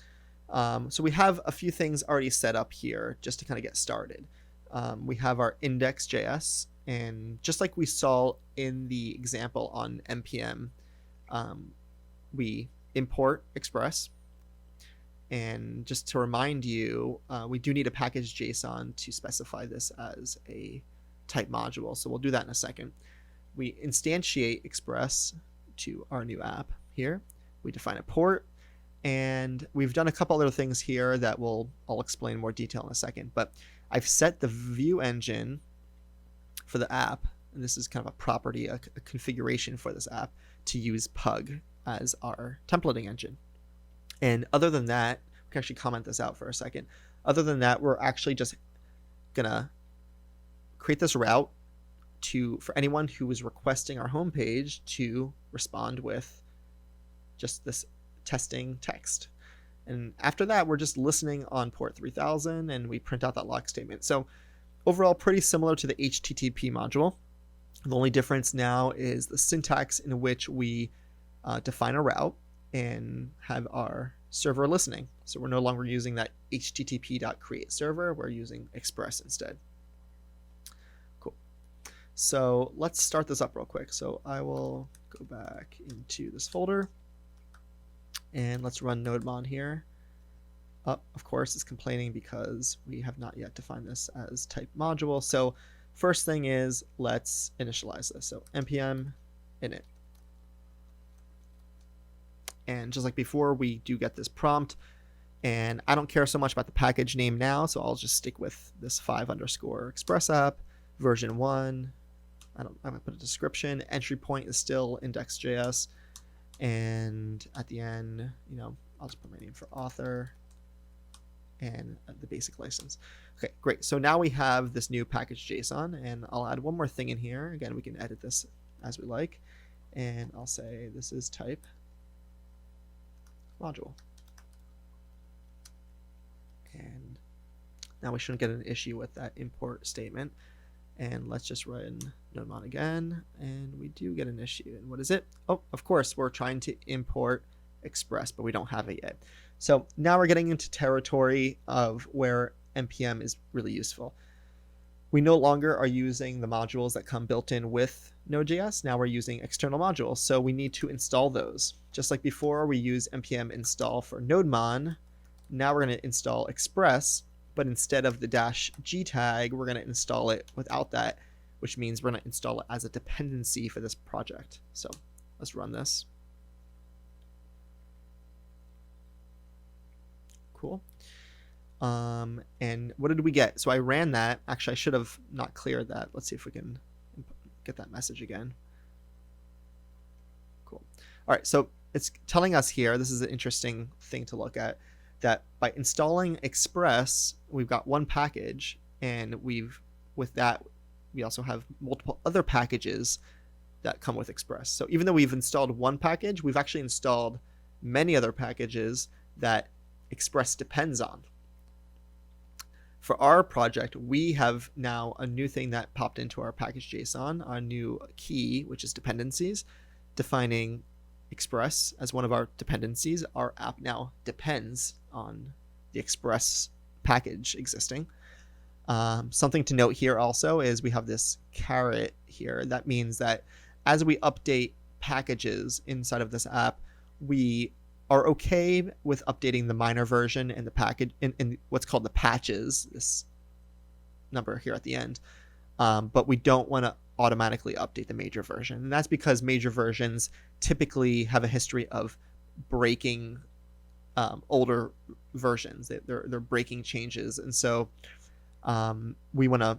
So we have a few things already set up here just to kind of get started. We have our index.js, and just like we saw in the example on NPM, we import Express. And just to remind you, we do need a package JSON to specify this as a type module. So we'll do that in a second. We instantiate Express to our new app here. We define a port, and we've done a couple other things here that I'll explain in more detail in a second. But I've set the view engine for the app, and this is kind of a property, a configuration for this app, to use Pug as our templating engine. And other than that, we can actually comment this out for a second. Other than that, we're actually just gonna create this route for anyone who is requesting our homepage to respond with just this testing text. And after that, we're just listening on port 3000, and we print out that log statement. So overall, pretty similar to the HTTP module. The only difference now is the syntax in which we define a route and have our server listening. So we're no longer using that http.createServer. We're using Express instead. Cool. So let's start this up real quick. So I will go back into this folder, and let's run nodemon here. Of course, it's complaining because we have not yet defined this as type module. So first thing is, let's initialize this. So npm init. And just like before, we do get this prompt, and I don't care so much about the package name now, so I'll just stick with this 5_express app version 1. I'm gonna put a description. Entry point is still index.js, and at the end, I'll just put my name for author and the basic license. Okay, great. So now we have this new package JSON, and I'll add one more thing in here. Again, we can edit this as we like, and I'll say this is type module. And now we shouldn't get an issue with that import statement. And let's just run nodemon again, and we do get an issue. And what is it? Oh, of course, we're trying to import Express, but we don't have it yet. So now we're getting into territory of where NPM is really useful. We no longer are using the modules that come built in with Node.js. Now we're using external modules, so we need to install those. Just like before, we use npm install for nodemon. Now we're going to install Express, but instead of the -g tag, we're going to install it without that, which means we're going to install it as a dependency for this project. So let's run this. Cool. And what did we get? So I ran that. Actually, I should have not cleared that. Let's see if we can get that message again. Cool. All right, so it's telling us here, this is an interesting thing to look at, that by installing Express, we've got one package, and with that, we also have multiple other packages that come with Express. So even though we've installed one package, we've actually installed many other packages that Express depends on. For our project, we have now a new thing that popped into our package JSON, a new key, which is dependencies, defining Express as one of our dependencies. Our app now depends on the Express package existing. Something to note here also is we have this caret here. That means that as we update packages inside of this app, we are okay with updating the minor version and the package in what's called the patches, this number here at the end, but we don't want to automatically update the major version. And that's because major versions typically have a history of breaking older versions. They're breaking changes. And so we want to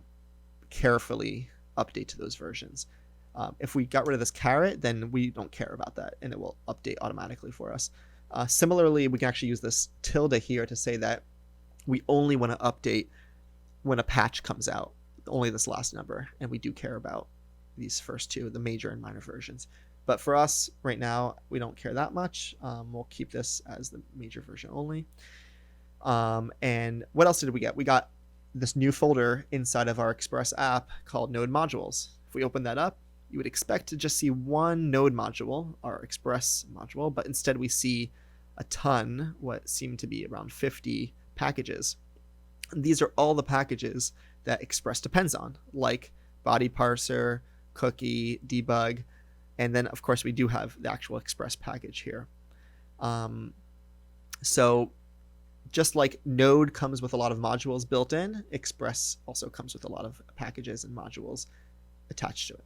carefully update to those versions. If we got rid of this caret, then we don't care about that, and it will update automatically for us. Similarly, we can actually use this tilde here to say that we only want to update when a patch comes out, only this last number, and we do care about these first two, the major and minor versions. But for us right now, we don't care that much. We'll keep this as the major version only. And what else did we get? We got this new folder inside of our Express app called Node Modules. If we open that up, you would expect to just see one Node module, our Express module, but instead we see a ton, what seem to be around 50 packages. And these are all the packages that Express depends on, like body parser, cookie, debug, and then of course we do have the actual Express package here. So just like Node comes with a lot of modules built in, Express also comes with a lot of packages and modules attached to it.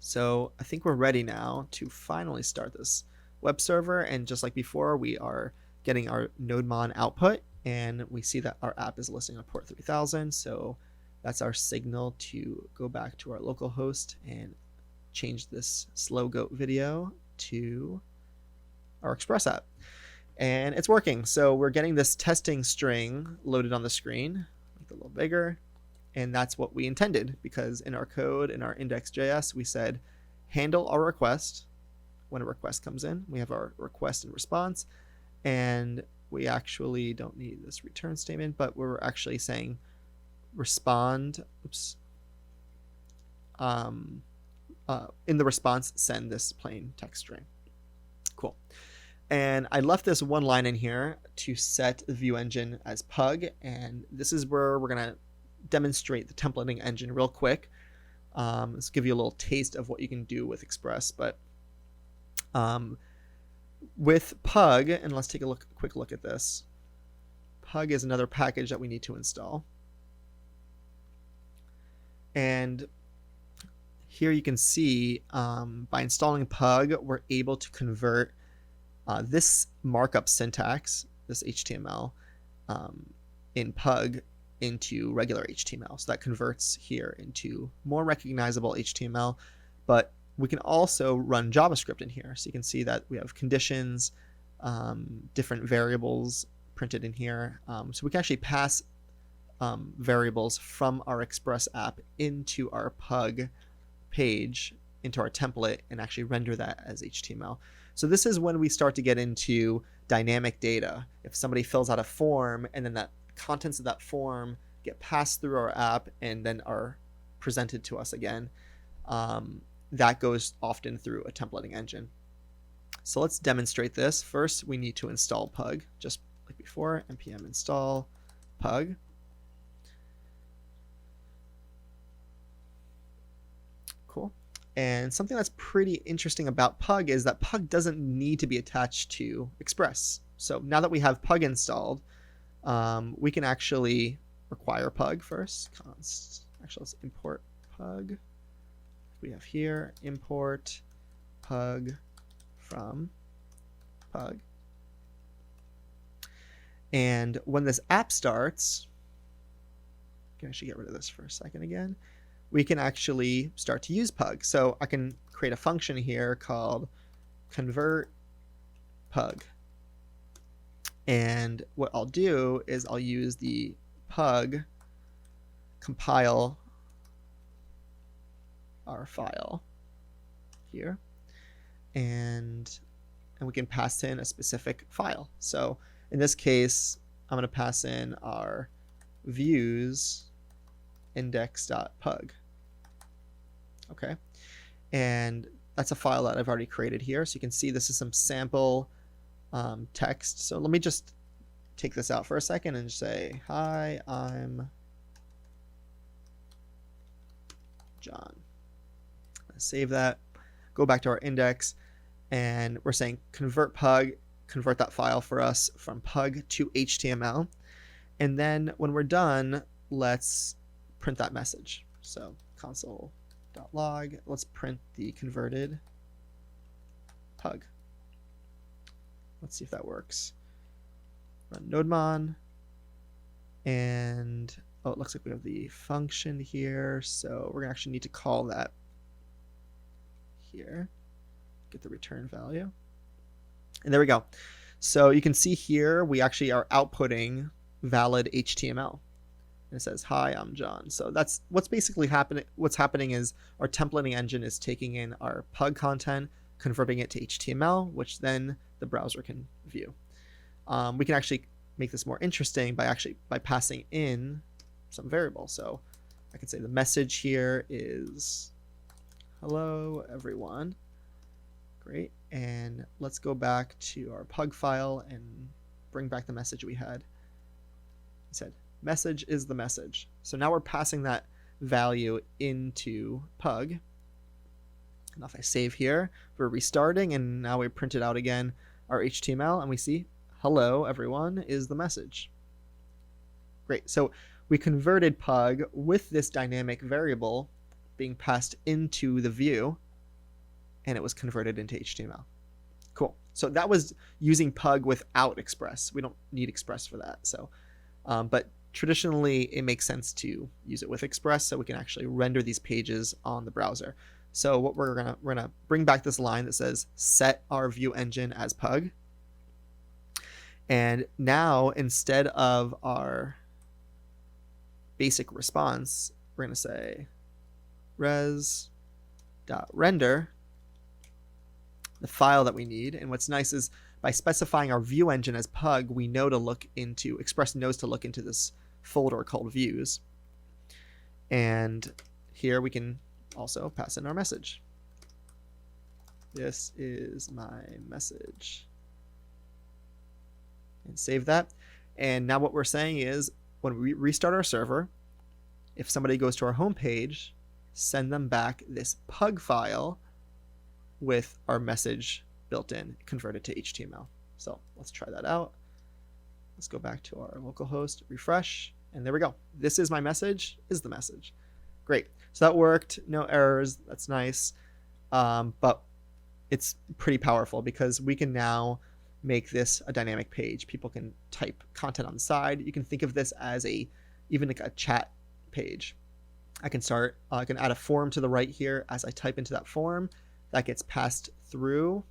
So I think we're ready now to finally start this web server. And just like before, we are getting our NodeMon output, and we see that our app is listing on port 3000. So that's our signal to go back to our local host and change this slow goat video to our Express app. And it's working. So we're getting this testing string loaded on the screen. Make it a little bigger. And that's what we intended, because in our code, in our index.js, we said handle our request when a request comes in. We have our request and response, and we actually don't need this return statement, but we're actually saying respond, in the response, send this plain text string. Cool. And I left this one line in here to set the view engine as Pug, and this is where we're going to demonstrate the templating engine real quick. Let's give you a little taste of what you can do with Express. But with Pug, and let's take a quick look at this. Pug is another package that we need to install. And here you can see by installing Pug, we're able to convert this markup syntax, this HTML, in Pug into regular HTML. So that converts here into more recognizable HTML, but we can also run JavaScript in here. So you can see that we have conditions, different variables printed in here. So we can actually pass variables from our Express app into our Pug page, into our template, and actually render that as HTML. So this is when we start to get into dynamic data. If somebody fills out a form and then that contents of that form get passed through our app and then are presented to us again, that goes often through a templating engine. So let's demonstrate this. First, we need to install Pug, just like before, npm install Pug. Cool. And something that's pretty interesting about Pug is that Pug doesn't need to be attached to Express. So now that we have Pug installed, we can actually require Pug first. Actually, let's import Pug. We have here import Pug from Pug. And when this app starts, I can actually get rid of this for a second again. We can actually start to use Pug. So I can create a function here called convert Pug. And what I'll do is I'll use the Pug compile our file here, and we can pass in a specific file. So in this case, I'm going to pass in our views index.pug. Okay, and that's a file that I've already created here. So you can see this is some sample text. So let me just take this out for a second and say, hi, I'm John. Save that, go back to our index, and we're saying convert Pug, convert that file for us from Pug to HTML. And then when we're done, let's print that message. So console.log, let's print the converted pug. Let's see if that works. Run nodemon, and oh, it looks like we have the function here, so we're gonna actually need to call that here, get the return value, and there we go. So you can see here we actually are outputting valid HTML, and it says, "Hi, I'm John." So that's what's basically happening. What's happening is our templating engine is taking in our pug content, converting it to HTML, which then the browser can view. We can actually make this more interesting by passing in some variable. So I can say the message here is hello everyone. Great. And let's go back to our pug file and bring back the message we had. It said message is the message. So now we're passing that value into pug. And if I save here, we're restarting, and now we print it out again, our HTML, and we see hello everyone is the message. Great. So we converted pug with this dynamic variable being passed into the view, and it was converted into HTML. Cool. So that was using pug without Express. We don't need Express for that. So, but traditionally it makes sense to use it with Express so we can actually render these pages on the browser. So what we're gonna bring back this line that says set our view engine as pug. And now instead of our basic response, we're gonna say res.render the file that we need. And what's nice is by specifying our view engine as pug, we know to look into, Express knows to look into this folder called views. And here we can also pass in our message. This is my message. And save that. And now what we're saying is when we restart our server, if somebody goes to our home page, send them back this pug file with our message built in, converted to HTML. So let's try that out. Let's go back to our localhost, refresh, and there we go. This is my message, is the message. Great. So that worked, no errors, that's nice. But it's pretty powerful because we can now make this a dynamic page. People can type content on the side. You can think of this as even like a chat page. I can add a form to the right here. As I type into that form, that gets passed through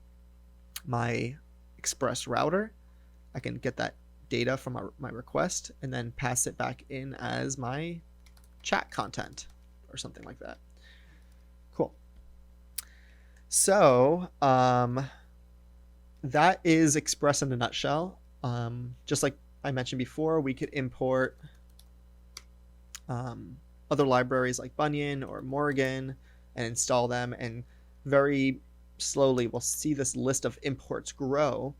my Express router. I can get that data from my request and then pass it back in as my chat content or something like that. Cool. So that is Express in a nutshell. Just like I mentioned before, we could import other libraries like Bunyan or Morgan and install them, and very slowly we'll see this list of imports grow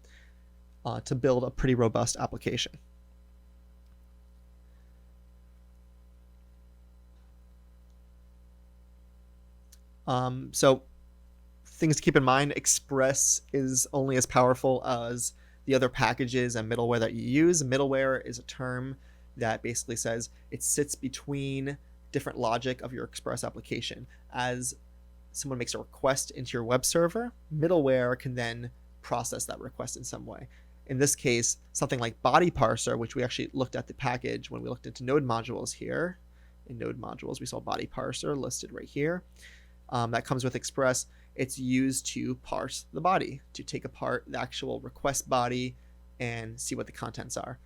to build a pretty robust application. So things to keep in mind: Express is only as powerful as the other packages and middleware that you use. Middleware is a term that basically says it sits between different logic of your Express application. As someone makes a request into your web server, middleware can then process that request in some way. In this case, something like body parser, which we actually looked at the package when we looked into node modules here. In node modules, we saw body parser listed right here. That comes with Express. It's used to parse the body, to take apart the actual request body and see what the contents are.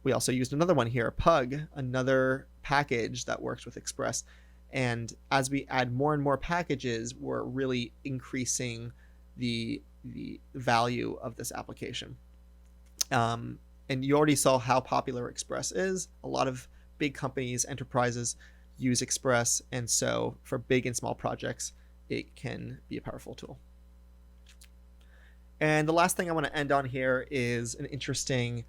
We also used another one here, Pug, another package that works with Express. And as we add more and more packages, we're really increasing the value of this application. And you already saw how popular Express is. A lot of big companies, enterprises use Express. And so for big and small projects, it can be a powerful tool. And the last thing I want to end on here is an interesting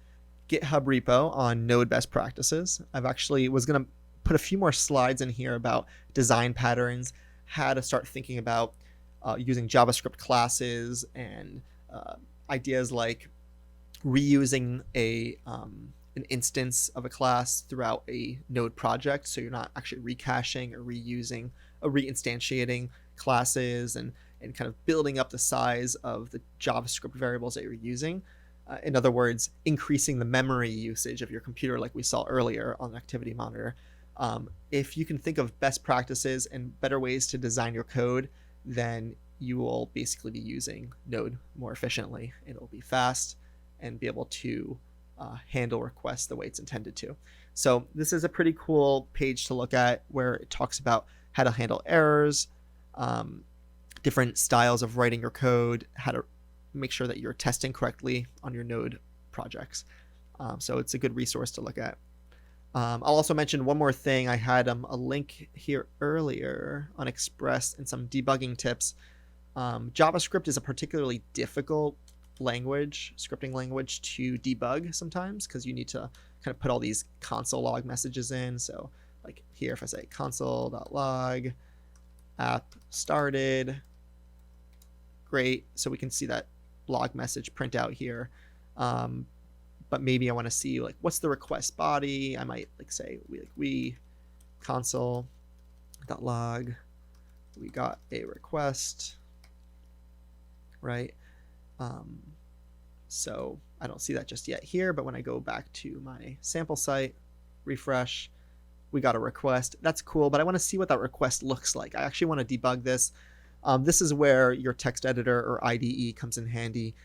GitHub repo on Node best practices. I've actually was going to put a few more slides in here about design patterns, how to start thinking about using JavaScript classes, and ideas like reusing a an instance of a class throughout a Node project, so you're not actually recaching or reusing or reinstantiating classes and kind of building up the size of the JavaScript variables that you're using. In other words, increasing the memory usage of your computer like we saw earlier on the activity monitor. If you can think of best practices and better ways to design your code, then you will basically be using Node more efficiently. It'll be fast and be able to handle requests the way it's intended to. So this is a pretty cool page to look at where it talks about how to handle errors, different styles of writing your code, how to make sure that you're testing correctly on your Node projects. So it's a good resource to look at. I'll also mention one more thing. I had a link here earlier on Express and some debugging tips. JavaScript is a particularly difficult scripting language to debug sometimes, because you need to kind of put all these console log messages in. So like here, if I say console.log app started, great. So we can see that log message print out here. But maybe I want to see like what's the request body. I might like say we console.log, we got a request, right? So I don't see that just yet here, but when I go back to my sample site, refresh, we got a request. That's cool, but I want to see what that request looks like. I actually want to debug this. This is where your text editor or IDE comes in handy.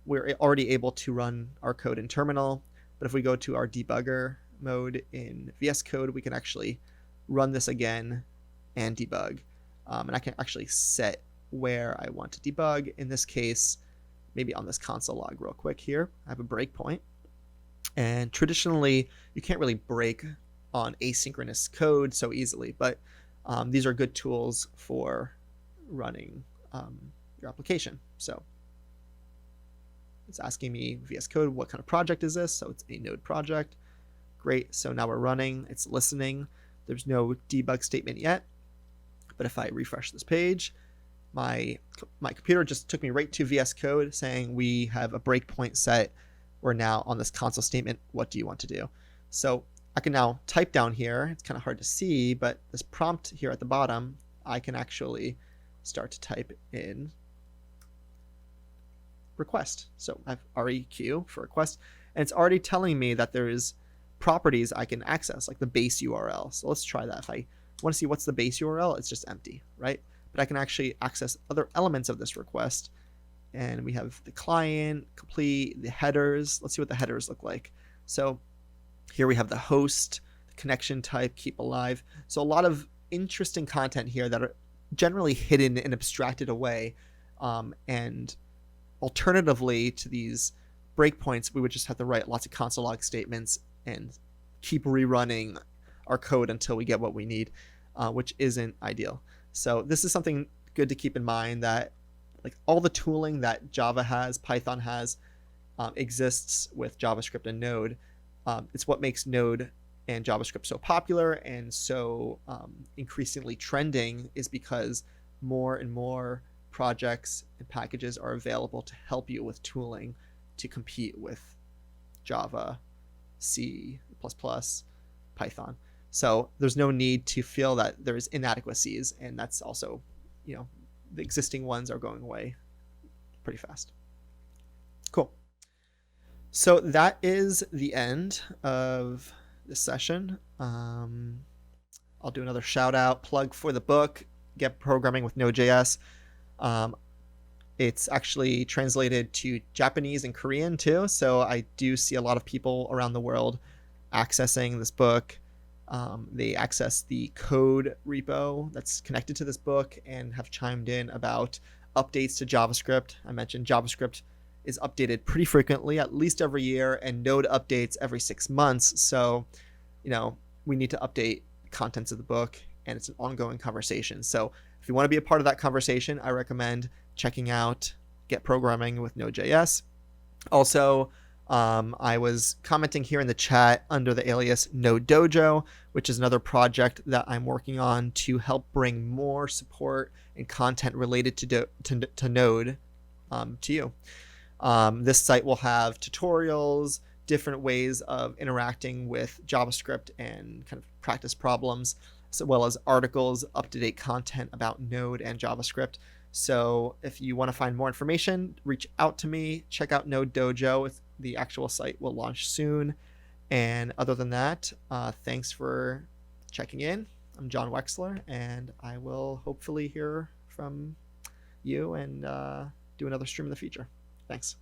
We're already able to run our code in terminal, but if we go to our debugger mode in VS Code, we can actually run this again and debug. And I can actually set where I want to debug. In this case, maybe on this console log real quick here, I have a breakpoint. And traditionally, you can't really break on asynchronous code so easily, but these are good tools for running your application. So it's asking me VS Code, what kind of project is this? So it's a Node project. Great. So now we're running. It's listening. There's no debug statement yet. But if I refresh this page, my computer just took me right to VS Code saying we have a breakpoint set. We're now on this console statement. What do you want to do? So I can now type down here. It's kind of hard to see, but this prompt here at the bottom, I can actually start to type in request. So I have REQ for request, and it's already telling me that there is properties I can access, like the base URL. So let's try that. If I want to see what's the base URL, it's just empty, right? But I can actually access other elements of this request, and we have the client, complete, the headers. Let's see what the headers look like. So here we have the host, the connection type, keep alive. So a lot of interesting content here that are generally hidden and abstracted away, and alternatively to these breakpoints, we would just have to write lots of console log statements and keep rerunning our code until we get what we need, which isn't ideal. So this is something good to keep in mind, that like all the tooling that Java has, Python has, exists with JavaScript and Node. It's what makes Node and JavaScript so popular and so increasingly trending, is because more and more projects and packages are available to help you with tooling to compete with Java, C++, Python. So there's no need to feel that there's inadequacies, and that's also, the existing ones are going away pretty fast. Cool. So that is the end of this session. I'll do another shout out, plug for the book, Get Programming with Node.js. It's actually translated to Japanese and Korean too, so I do see a lot of people around the world accessing this book. They access the code repo that's connected to this book and have chimed in about updates to JavaScript. I mentioned JavaScript is updated pretty frequently, at least every year, and Node updates every 6 months. So, we need to update contents of the book, and it's an ongoing conversation. So if you want to be a part of that conversation, I recommend checking out Get Programming with Node.js. Also, I was commenting here in the chat under the alias Node Dojo, which is another project that I'm working on to help bring more support and content related to Node to you. This site will have tutorials, different ways of interacting with JavaScript and kind of practice problems, as well as articles, up-to-date content about Node and JavaScript. So if you want to find more information, reach out to me. Check out Node Dojo. The actual site will launch soon. And other than that, thanks for checking in. I'm John Wexler, and I will hopefully hear from you and do another stream in the future. Thanks.